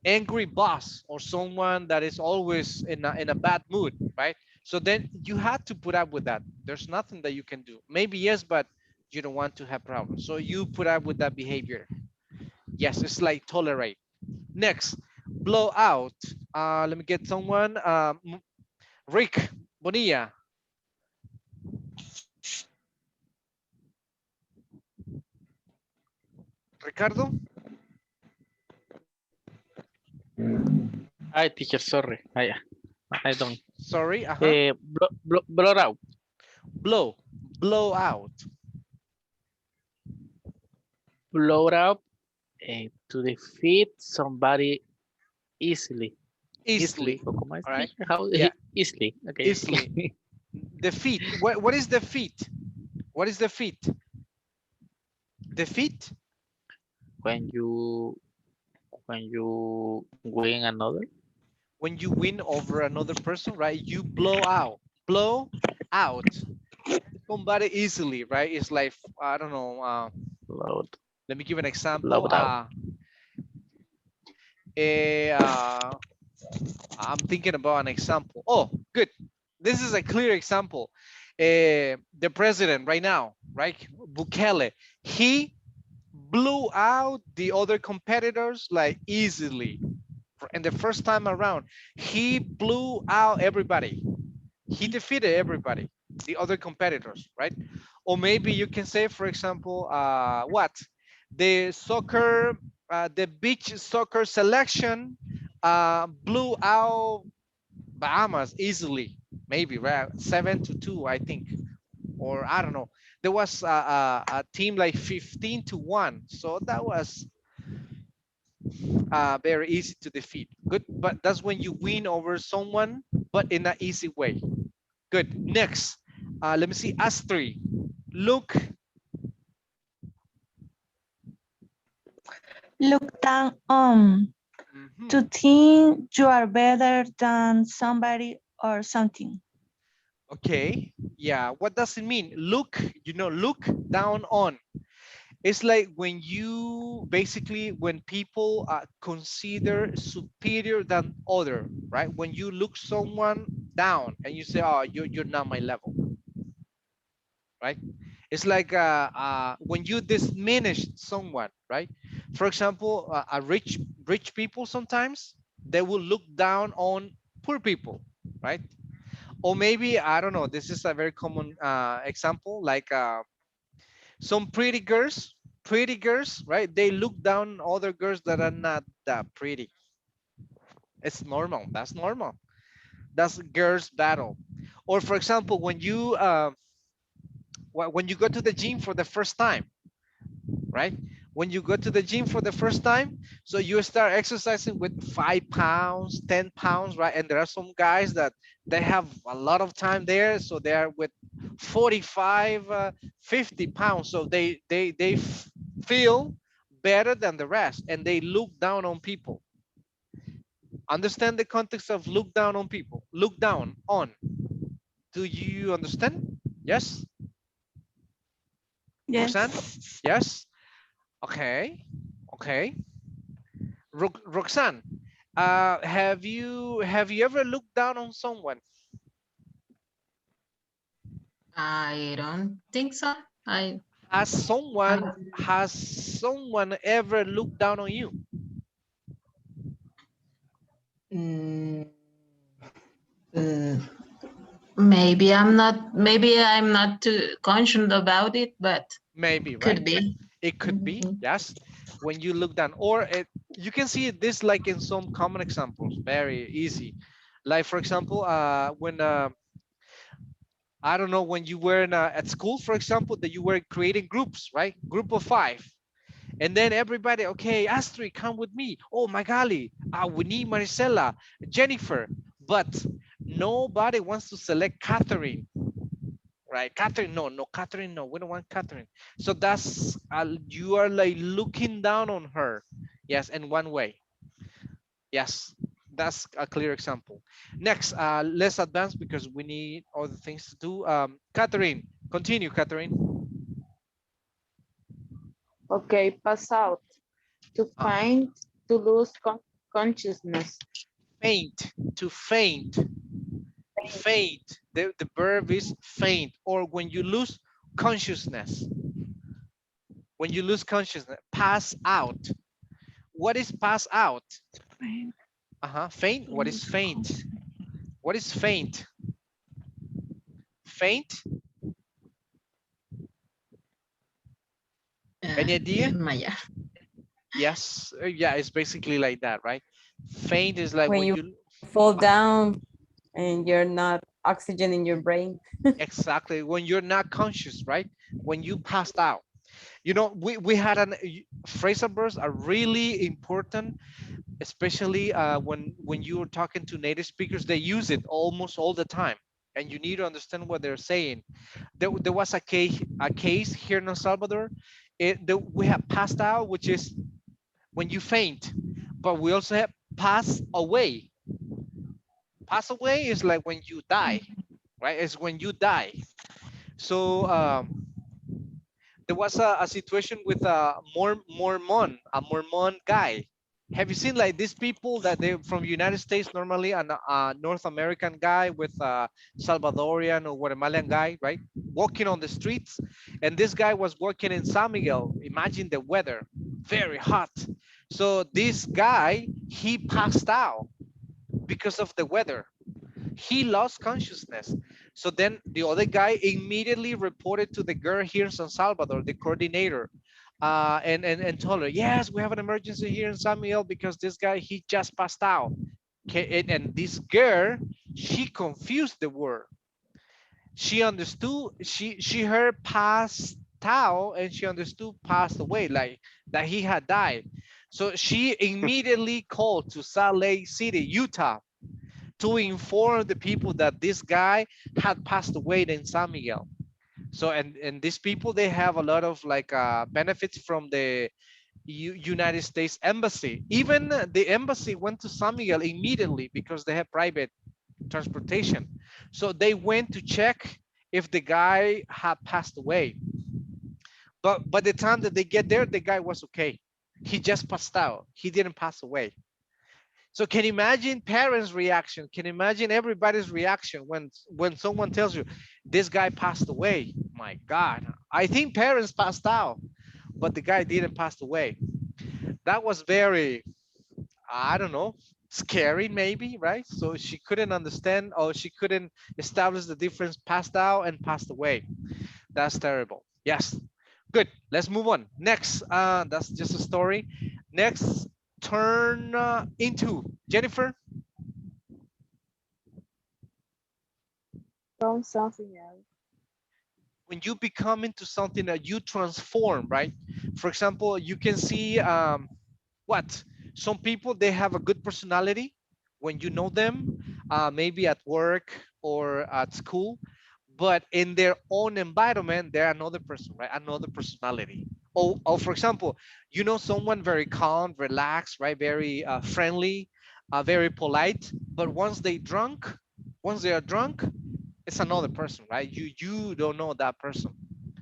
angry boss or someone that is always in a bad mood, right? So then you have to put up with that. There's nothing that you can do. Maybe yes, but you don't want to have problems. So you put up with that behavior. Yes, it's like tolerate. Next, blow out. Let me get someone. Rick Bonilla. Ricardo. I teacher, sorry. I don't. Sorry. Blow out. Blow out. Blow out to defeat somebody easily. Easily. ¿O cómo es? All right. How Yeah. easily. Okay. Easily. Defeat. What is defeat? What is defeat? Defeat. When you win another. When you win over another person, right? You blow out. Blow out somebody easily, right? It's like, I don't know. Loud. Let me give an example. Loud out. Eh, I'm thinking about an example. Oh, good. This is a clear example. The president right now, right? Bukele, he blew out the other competitors like easily. And the first time around, he blew out everybody. He defeated everybody, the other competitors, right? Or maybe you can say, for example, what? The soccer, the beach soccer selection blew out Bahamas easily, maybe, right? 7-2, I think, or I don't know. There was a team like 15-1, so that was very easy to defeat. Good, but that's when you win over someone, but in an easy way. Good. Next, let me see. Astri, look. Look down on. To think you are better than somebody or something. Okay. Yeah. What does it mean? Look. Look down on. It's like when you basically when people consider superior than other, right? When you look someone down and you say, "Oh, you're not my level," right? It's like when you diminish someone, right? For example, a rich people sometimes they will look down on poor people, right? Or maybe I don't know. This is a very common example, like some pretty girls, right? They look down on other girls that are not that pretty. It's normal. That's normal. That's girls' battle. Or for example, when you go to the gym for the first time, right? When you go to the gym for the first time, so you start exercising with 5 pounds, 10 pounds, right? And there are some guys that they have a lot of time there, so they are with 45, 50 pounds. So they feel better than the rest, and they look down on people. Understand the context of look down on people. Look down on. Do you understand? Yes, Roxanne? Yes. Yes. Okay. Okay. Roxanne, have you ever looked down on someone? I don't think so. I Has I someone ever looked down on you? mm, mm, maybe I'm not too conscious about it, but Maybe, right? could be. It could be, Mhm. yes. When you look down, or you can see this like in some common examples, very easy. Like for example, when I don't know, when you were at school, for example, that you were creating groups, right? Group of 5. And then everybody, okay, Astrid, come with me. Oh, Magali, we need Maricela, Jennifer. But nobody wants to select Catherine, right? Catherine, no, Catherine, no, we don't want Catherine. So that's, you are like looking down on her. Yes, in one way. Yes, that's a clear example. Next, let's advance because we need other things to do. Catherine, continue, Catherine. Okay, pass out. To faint, to lose consciousness. Faint, to faint. Faint, the verb is faint, or when you lose consciousness. When you lose consciousness, pass out. What is pass out? Faint. What is faint? What is faint? Faint? Any idea? Maya. Yes. Yeah, it's basically like that, right? Faint is like When when you you fall down and you're not oxygen in your brain. exactly when you're not conscious, right? When you passed out. You know, we had phrasal verbs are really important, especially when you're talking to native speakers. They use it almost all the time, and you need to understand what they're saying. There was a case here in El Salvador. we have passed out, which is when you faint, but we also have pass away. Pass away is like when you die, right? It's when you die. So there was a situation with a Mormon guy. Have you seen like these people that they from United States, normally a North American guy with a Salvadorian or Guatemalan guy, right? Walking on the streets. And this guy was working in San Miguel. Imagine the weather, very hot. So this guy, he passed out because of the weather. He lost consciousness. So then the other guy immediately reported to the girl here in San Salvador, the coordinator, and told her, yes, we have an emergency here in San Miguel because this guy, he just passed out. Okay, and this girl, she confused the word. She understood, she heard passed out and she understood passed away, like that he had died. So she immediately called to Salt Lake City, Utah, to inform the people that this guy had passed away in San Miguel. So and these people, they have a lot of like benefits from the United States Embassy. Even the embassy went to San Miguel immediately because they have private transportation. So they went to check if the guy had passed away. But by the time that they get there, the guy was okay. He just passed out. He didn't pass away. So can you imagine parents' reaction? Can you imagine everybody's reaction when someone tells you this guy passed away? My God, I think parents passed out, but the guy didn't pass away. That was very, I don't know, scary maybe, right? So she couldn't understand or she couldn't establish the difference passed out and passed away. That's terrible. Yes. Good. Let's move on. Next, that's just a story. Next, turn into Jennifer. From something else. When you become into something that you transform, right? For example, you can see what some people, they have a good personality when you know them, maybe at work or at school, but in their own environment, they're another person, right? Another personality. Or for example, you know someone very calm, relaxed, right? Very friendly, very polite, but once they are drunk, it's another person, right? You don't know that person.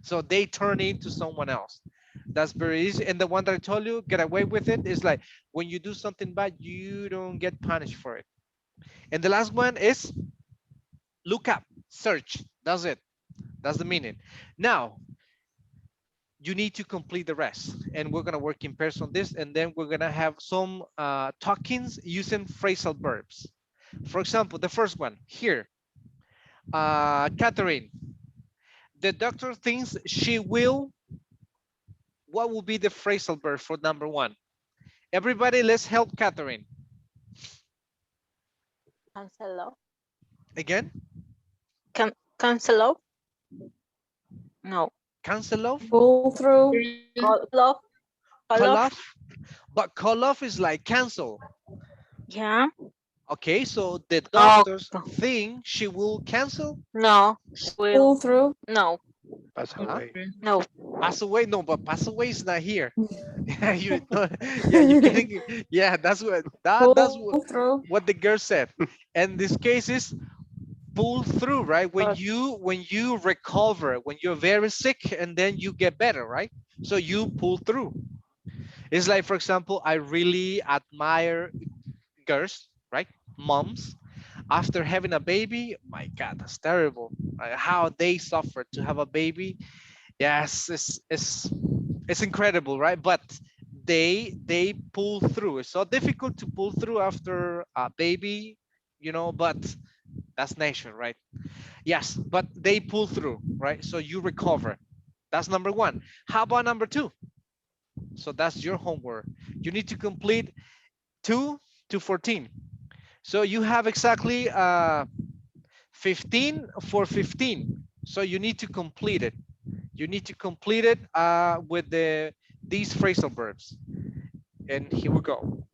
So they turn into someone else. That's very easy. And the one that I told you, get away with it, is like when you do something bad, you don't get punished for it. And the last one is look up, search. That's it. That's the meaning. Now, you need to complete the rest. And we're going to work in pairs on this. And then we're going to have some talkings using phrasal verbs. For example, the first one here, Catherine, the doctor thinks she will, what will be the phrasal verb for number one? Everybody, let's help Catherine. Cancel. Again? Cancel. No. Cancel off? Pull through. Call off. Call off? But call off is like cancel. Yeah. Okay, so the Oh, doctors think she will cancel? no. Will. Pull through. No. Pass away. No. Pass away? No, but pass away is not here. Yeah, you know, yeah, you getting, yeah, that's that's Pull through. what the girl said. And this case is pull through, right? When you recover, when you're very sick and then you get better, right? So you pull through. It's like, for example, I really admire girls, right? Moms, after having a baby, my God, that's terrible. How they suffer to have a baby. Yes, it's incredible, right? But they pull through. It's so difficult to pull through after a baby, you know, but that's nature, right? Yes, but they pull through, right? So you recover. That's number one. How about number two? So that's your homework. You need to complete 2 to 14. So you have exactly 15 for 15. So you need to complete it. You need to complete it with these phrasal verbs. And here we go.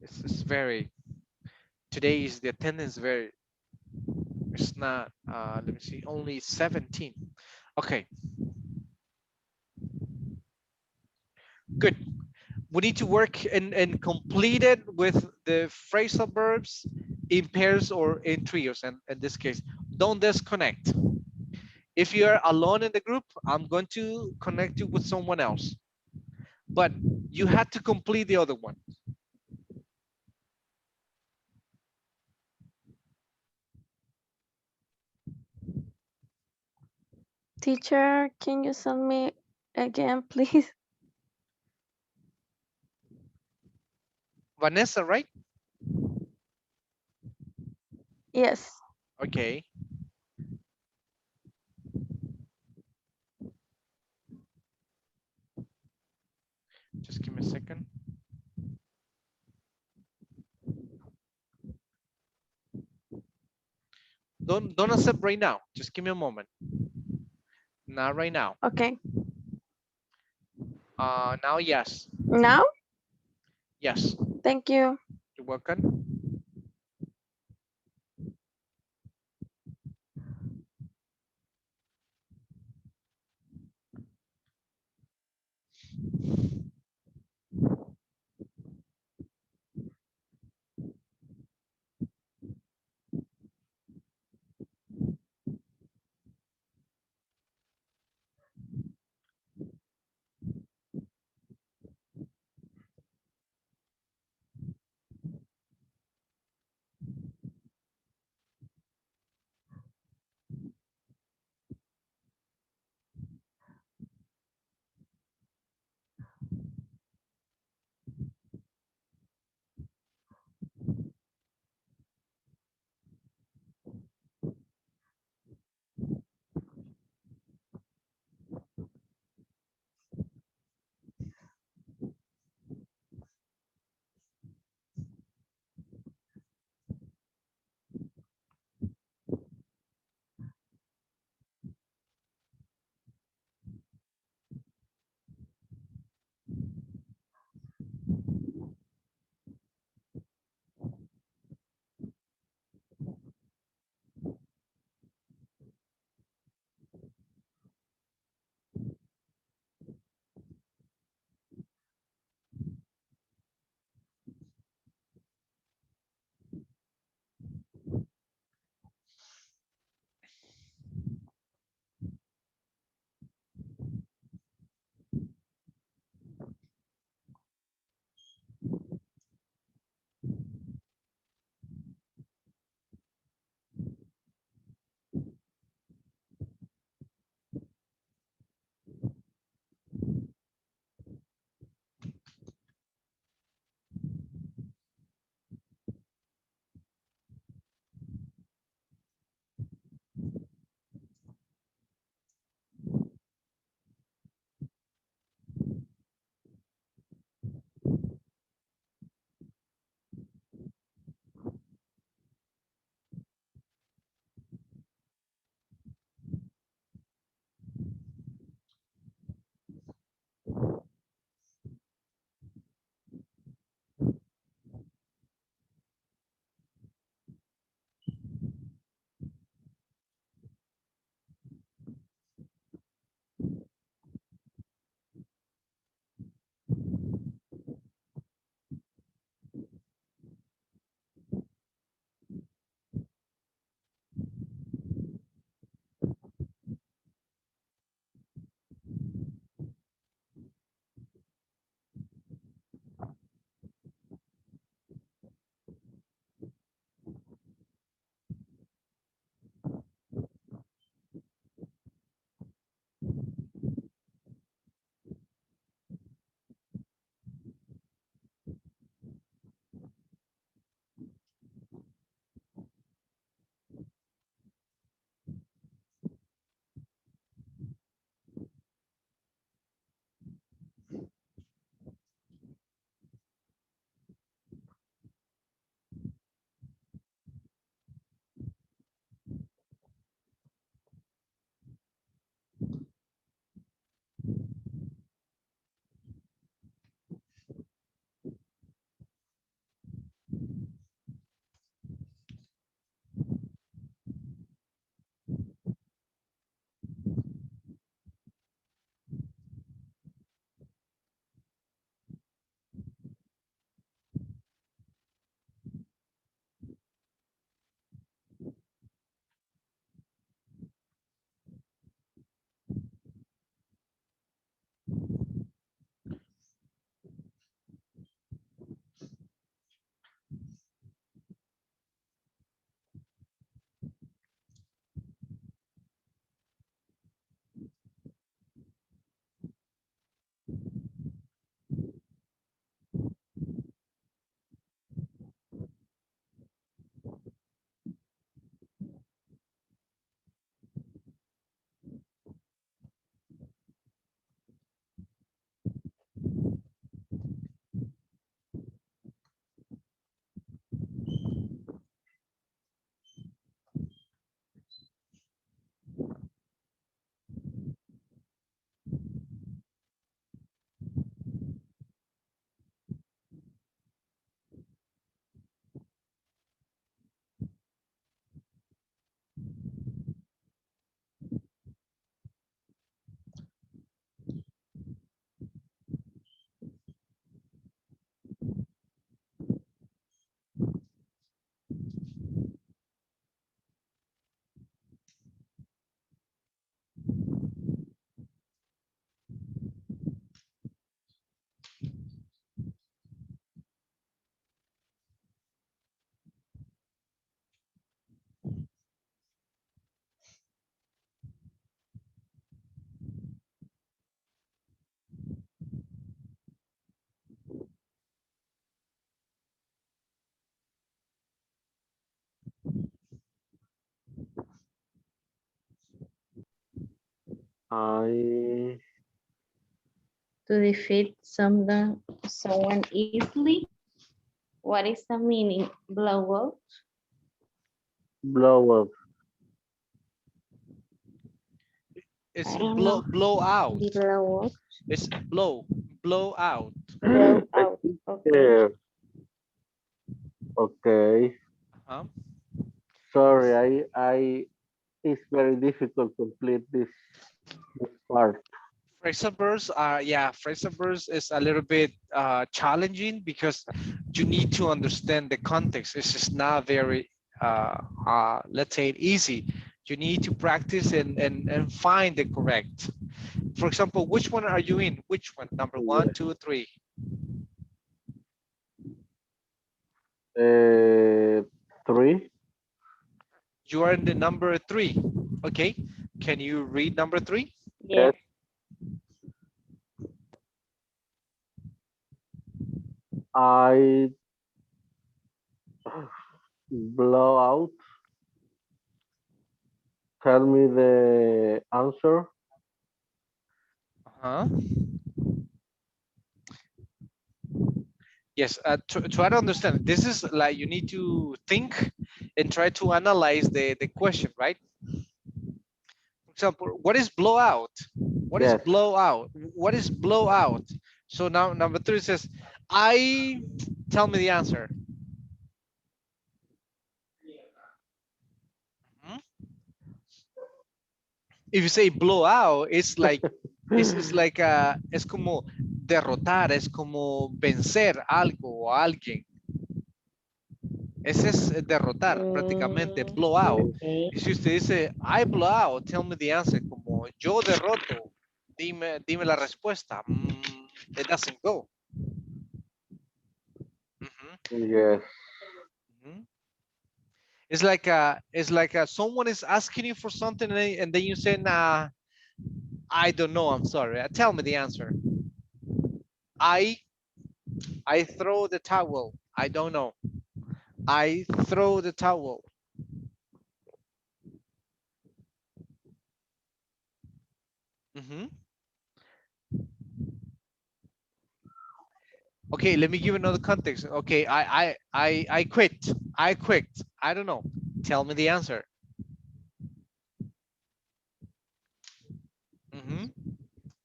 It's very, today is the attendance very It's not, let me see, only 17. Okay, good. We need to work and complete it with the phrasal verbs in pairs or in trios. And in this case, don't disconnect. If you're alone in the group, I'm going to connect you with someone else. But you had to complete the other one. Teacher, can you send me again, please? Vanessa, right? Yes. Okay. Just give me a second. Don't accept right now. Just give me a moment. Not right now. Okay. Now, yes. Now? Yes. Thank you. You're welcome. I To defeat someone easily. What is the meaning? Blow out? blow up. It's I don't know. blow out. Blow out. It's blow out. Blow I out. think, Okay. okay. Huh? Sorry, I it's very difficult to complete this part. Phrasal verbs are, yeah, phrasal verbs is a little bit challenging because you need to understand the context. It's just not very, let's say, easy. You need to practice and find the correct. For example, which one are you in? Which one? Number one, Yeah. two, three. Three. You are in the number three. Okay. Can you read number three? Yes. I blow out. Tell me the answer. Huh? Yes, try to understand. This is like you need to think and try to analyze the question, right? For example, what is blowout? What is Yes. blowout? What is blowout? So now number three says, tell me the answer. Hmm? If you say blowout, it's like es como derrotar, es como vencer algo o alguien. Ese es derrotar, prácticamente, blow out. Okay. Y si usted dice, I blow out, tell me the answer, como yo derroto, dime la respuesta. It doesn't go. Yes. It's like someone is asking you for something and then you say, nah, I don't know, I'm sorry. Tell me the answer. I throw the towel. I don't know. I throw the towel. Okay, let me give another context. Okay, I quit. I quit. I don't know. Tell me the answer.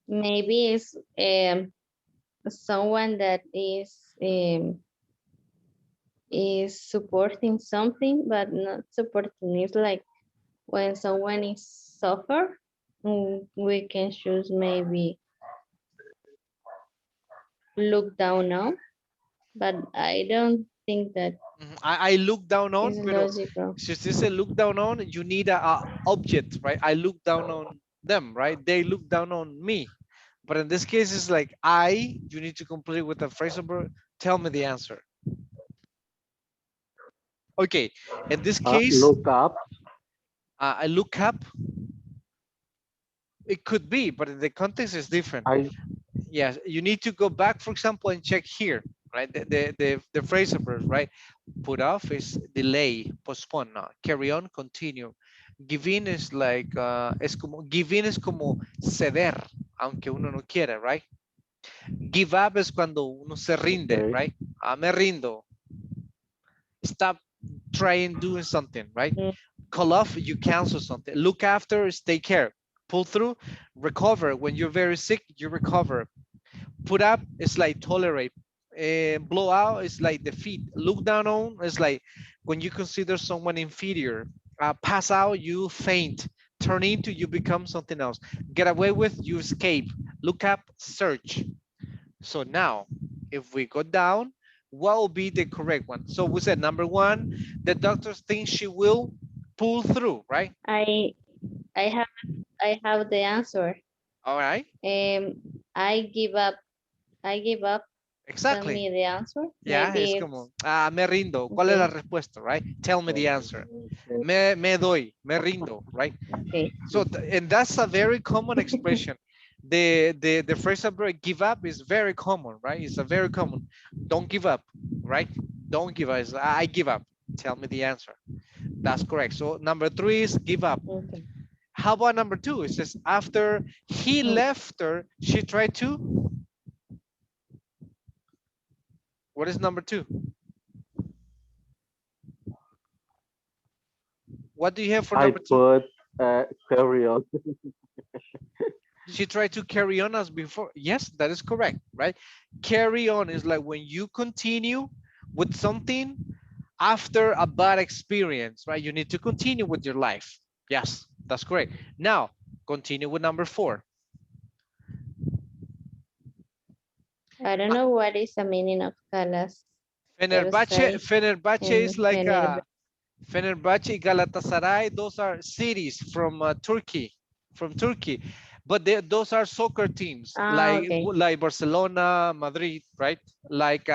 Maybe it's someone that is supporting something, but not supporting. It's like when someone is suffer, we can choose maybe look down on, but I don't think that I look down on, is pero logical. si usted se look down on, you need a object, right? I look down on them, right? They look down on me. But in this case, it's like you need to complete with a phrasal verb. Tell me the answer. Okay, in this case, Look up. I look up. It could be, but in the context is different. Yes, you need to go back, for example, and check here, right? The phrasal verbs, right? Put off is delay, postpone, no, carry on, continue. Give in is like, give in es como ceder, aunque uno no quiera, right? Give up es cuando uno se rinde, Okay. right? Me rindo. Stop trying doing something, right? Call off, you cancel something. Look after is take care. Pull through, recover. When you're very sick, you recover. Put up is like tolerate. Blow out is like defeat. Look down on is like when you consider someone inferior. Pass out, you faint. Turn into, you become something else. Get away with, you escape. Look up, search. So now, if we go down, what will be the correct one? So we said number one, the doctors think she will pull through, right? I have the answer. All right. I give up. Tell Exactly. me the answer. Yeah, Maybe es it's como, me rindo. ¿Cuál es la okay. respuesta, right? Tell me the answer. Me doy, me rindo, right? Okay. So, and that's a very common expression. The phrase about give up is very common, right? It's a very common. Don't give up, right? Don't give up. It's, I give up. Tell me the answer. That's correct. So number three is give up. Okay. How about number 2? It says after he left her, she tried to. What is number 2? What do you have for I number 2? put carry on. She tried to carry on as before. Yes, that is correct, right? Carry on is like when you continue with something after a bad experience, right? You need to continue with your life. Yes, that's correct. Now, continue with number 4. I don't know what is the meaning of clase. Fenerbahce, Fenerbahce is like Fenerbahce. Fenerbahce, Galatasaray. Those are cities from Turkey, But those are soccer teams Ah, okay. like Barcelona, Madrid, right? Like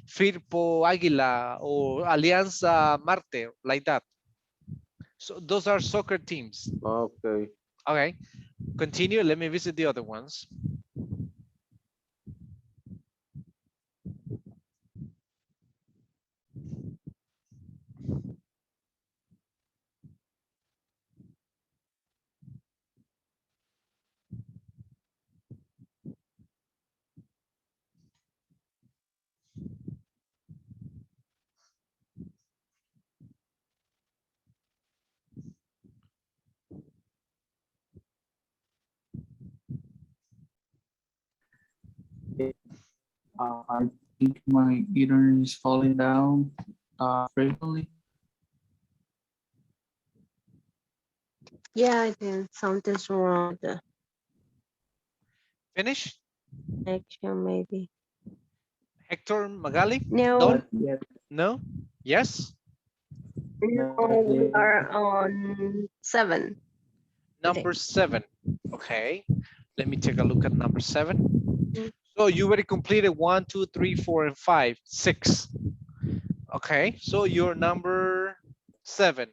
Firpo Águila or Alianza Marte, like that. So those are soccer teams. Okay. Okay, continue. Let me visit the other ones. I think my internet is falling down frequently. Yeah, I think something's wrong with the Finish. connection, maybe. Hector Magali? No, Done? No? Yes? no, we are on 7. I think. Number 7. Okay. Let me take a look at number 7. Mm. So you already completed 1, 2, 3, 4, and 5, 6. Okay. So you're number 7.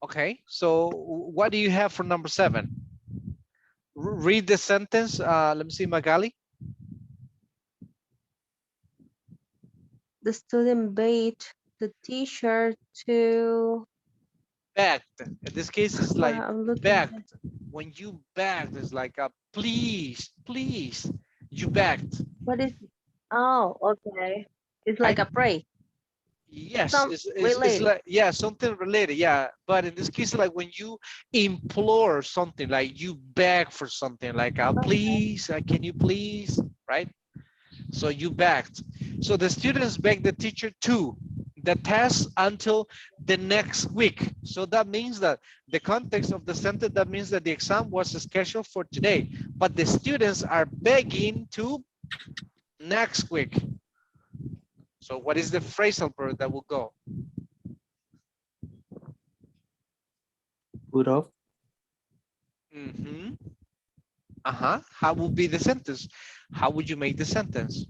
Okay. So what do you have for number 7? Read the sentence. Let me see, Magali. The student begged the teacher to. Begged. In this case, it's like I'm looking. begged. When you begged, it's like a please, please. You begged. What is? Oh, okay. It's like Right? a pray. Yes, Some it's related. like, yeah, something related, yeah. But in this case, like when you implore something, like you beg for something, like please, can you please, right? So you begged. So the students begged the teacher to the test until the next week. So that means that the context of the sentence, that means that the exam was scheduled for today, but the students are begging to next week. So what is the phrasal verb that will go? Put off. Mm-hmm. How would be the sentence? How would you make the sentence?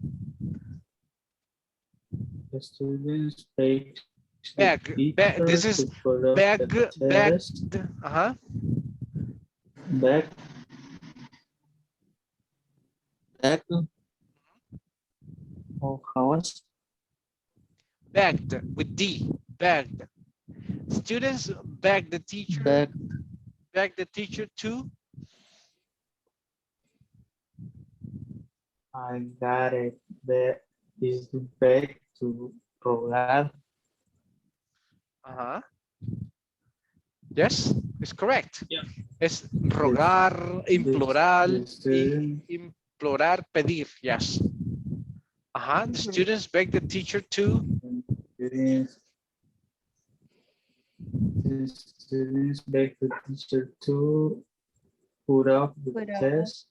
The students beg Beg. This is beg. Begged. Beg. Beg. Oh, how was? Begged with D. Begged. Students beg the teacher. Beg the teacher to. I got it. That is the beg to rogar. Yes, it's correct. Yeah. Es rogar, implorar, implorar, pedir. Yes. The students beg the teacher to. The students beg the teacher to put up the test.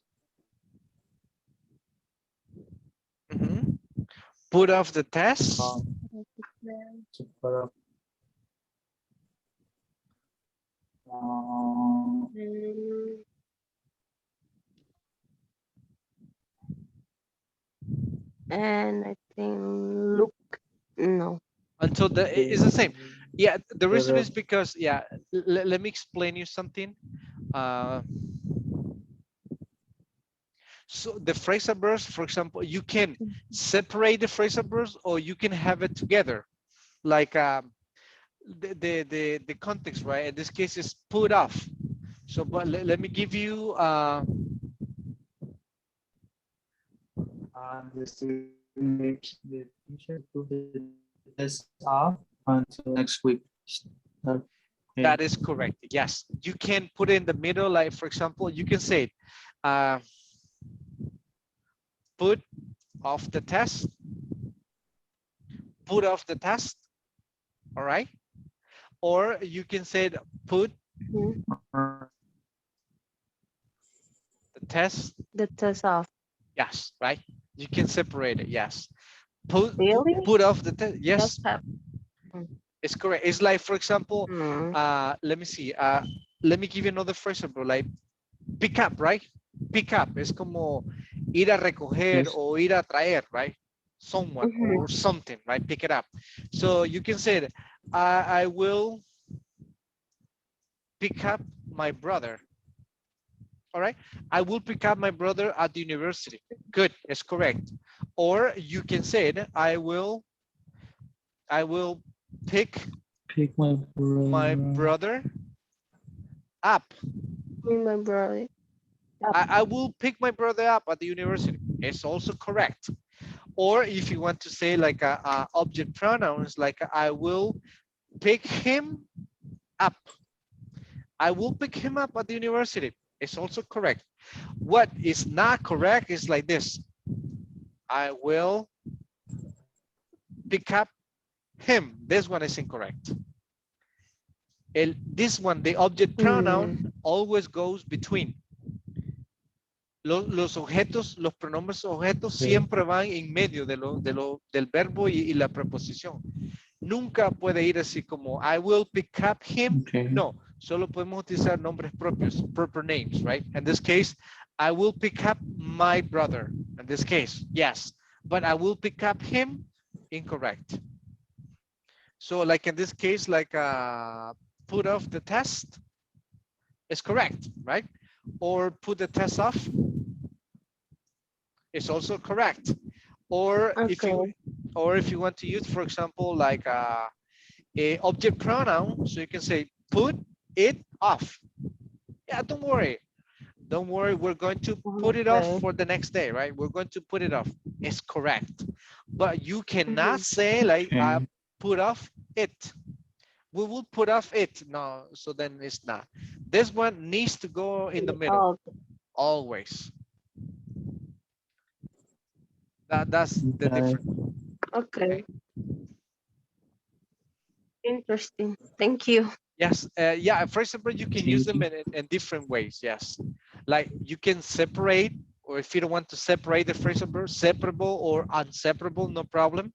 Put off the test. To put up. And I think look, no. Until it's the same. Yeah, the reason is because, yeah, let me explain you something. So the phrasal verbs, for example, you can separate the phrasal verbs or you can have it together. Like the context, right? In this case, is put off. So, but let me give you. The student makes the teacher put the test off until next week. Okay. That is correct. Yes, you can put it in the middle. Like for example, you can say, put off the test. Put off the test. All right. Or you can say put the test. The test off. Yes, right. You can separate it. Yes. Really? Put off the test. Yes. Just have. It's correct. It's like, for example, Mm. let me see. Let me give you another first example, like pick up, right? Pick up. Es como ir a recoger o ir a traer, right? Someone or something, right? Pick it up. So you can say, I will pick up my brother. All right. I will pick up my brother at the university. Good. It's correct. Or you can say it, I will pick my brother up. My brother. I will pick my brother up at the university. It's also correct. Or if you want to say like a object pronouns, like I will pick him up. I will pick him up at the university. It's also correct. What is not correct is like this. I will pick up him. This one is incorrect. This one, the object pronoun always goes between. Los objetos, los pronombres objetos siempre van en medio del verbo y la preposición. Nunca puede ir así como I will pick up him. No, solo podemos utilizar nombres propios, proper names, right? In this case, I will pick up my brother. In this case, yes. But I will pick up him, incorrect. So like in this case, like put off the test is correct, right? Or put the test off is also correct. Or if you want to use, for example, like a object pronoun, so you can say put it off. Yeah, don't worry. Don't worry, we're going to put it off for the next day, right? We're going to put it off. It's correct. But you cannot say like put off it. We will put off it. No, so then it's not. This one needs to go in the middle. Always. That's the difference. Okay. Interesting. Thank you. Yes. Yeah. For example, you can use them in different ways. Yes. Like you can separate, or if you don't want to separate the phrase verb, separable or unseparable, no problem.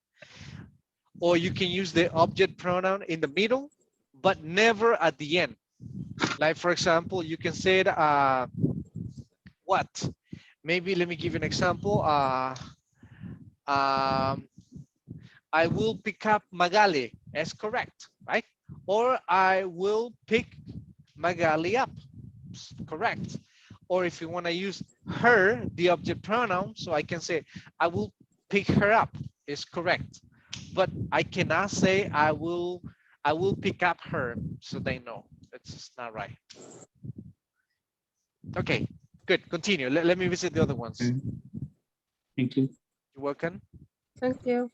Or you can use the object pronoun in the middle, but never at the end. Like for example, you can say it, what? Maybe let me give you an example. I will pick up Magali. That's correct, right? Or I will pick Magali up. Correct. Or if you want to use her, the object pronoun, so I can say I will pick her up. Is correct. But I cannot say I will pick up her, so they know it's just not right. Okay, good. Continue. Let me visit the other ones. Thank you. You're welcome. Thank you.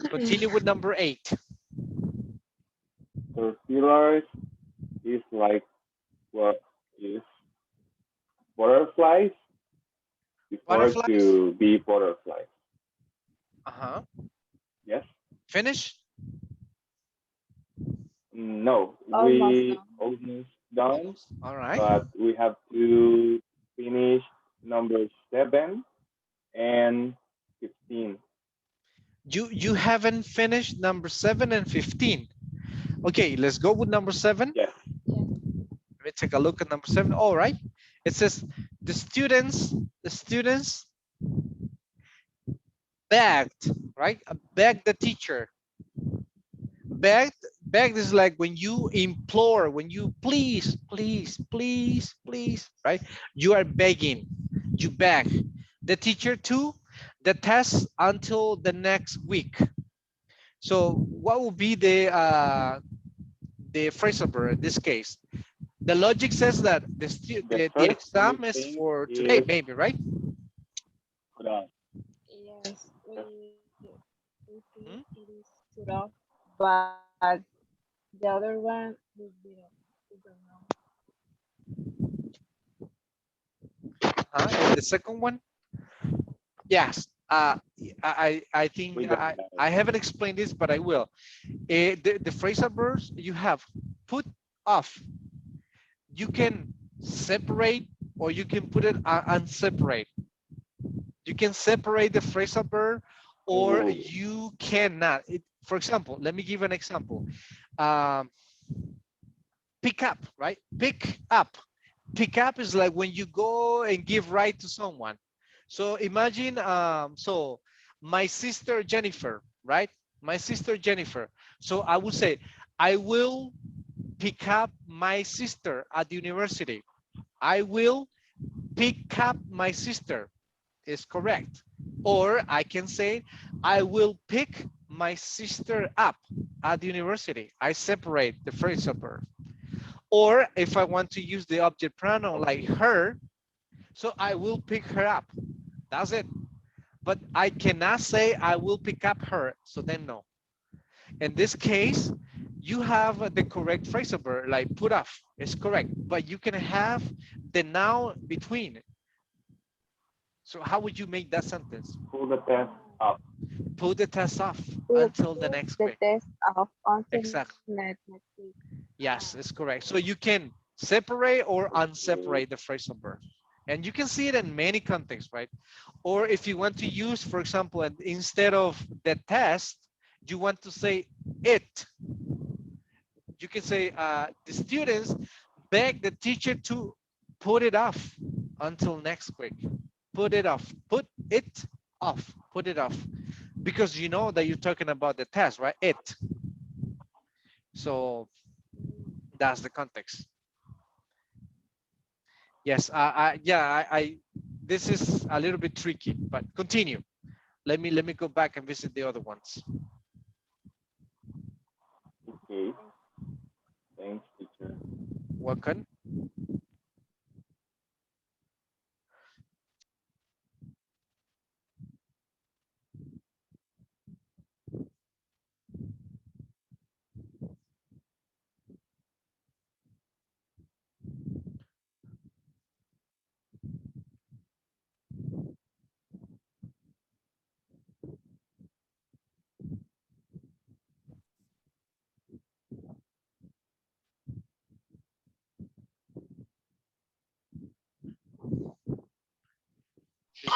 Continue with number 8. Tortillas is like what is butterflies before to be butterflies. Uh-huh. Yes. Finish? No, we almost done. All right. But we have to finish number 7 and 15. You haven't finished number 7 and 15. Okay, let's go with number 7. Yes. Let me take a look at number 7. All right. It says the students begged, right? Begged the teacher. Begged is like when you implore, when you please, right? You are begging. You beg the teacher to the test until the next week. So what will be the phrasal verb in this case? The logic says that The the first exam is missing for today, is maybe, right? put on. Yes, we Hmm? think it is put off, but the other one we don't know. And the second one, yes. I think We don't know. I haven't explained this, but I will. The phrasal verbs you have put off. You can separate or you can put it unseparate. You can separate the phrasal verb or Oh, you cannot. For example, let me give an example. Um, pick up, right? Pick up. Pick up is like when you go and give ride to someone. So imagine, so my sister Jennifer, right? My sister Jennifer. So I would say, I will pick up my sister at the university. I will pick up my sister is correct. Or I can say, I will pick my sister up at the university. I separate the phrasal verb. Or if I want to use the object pronoun like her, so I will pick her up. That's it. But I cannot say I will pick up her. So then no. In this case, you have the correct phrasal verb, like put off is correct, but you can have the noun between. So how would you make that sentence? pull the test up. Put the test off Put until the next the week. test off until Exactly. next week. Yes, it's correct. So you can separate or Okay. unseparate the phrasal verb. And you can see it in many contexts, right? Or if you want to use, for example, instead of the test, you want to say it. You can say the students beg the teacher to put it off until next week. Put it off. Put it off. Put it off. Because you know that you're talking about the test, right? It. So that's the context. Yes, this is a little bit tricky, but continue. Let me go back and visit the other ones. Okay. Thanks, teacher. Welcome.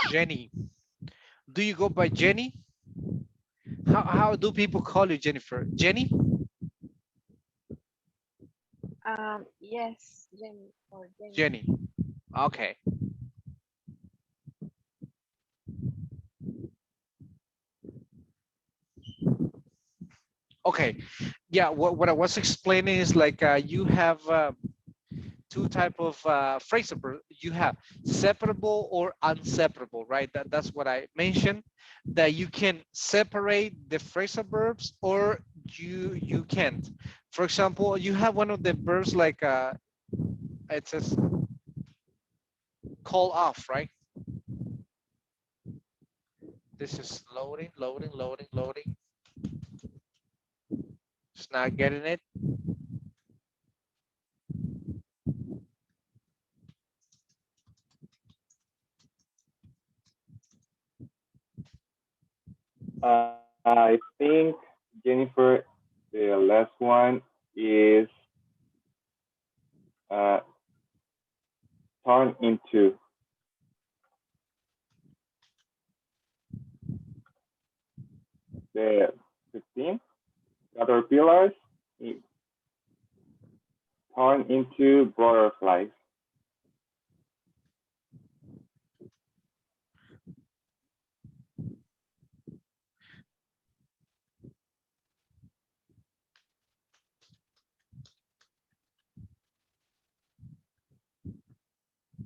Jenny. Do you go by Jenny? How do people call you Jennifer? Jenny? Yes, Jenny or Jenny. Jenny. Okay. Okay. Yeah, what I was explaining is like you have two type of phrasal verb. You have separable or unseparable, right? That's what I mentioned, that you can separate the phrasal verbs or you can't. For example, you have one of the verbs like it says call off, right? This is loading, loading, loading, loading. It's not getting it. I think, Jennifer, the last one is uh, turn into. The 15 caterpillars turn into butterflies.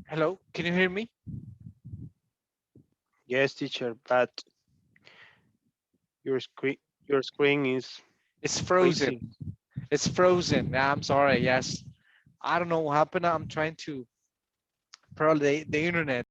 Hello, can you hear me? Yes, teacher, but your screen is It's frozen. freezing. It's frozen. Yeah, I'm sorry. Yes. I don't know what happened. I'm trying to probably the internet.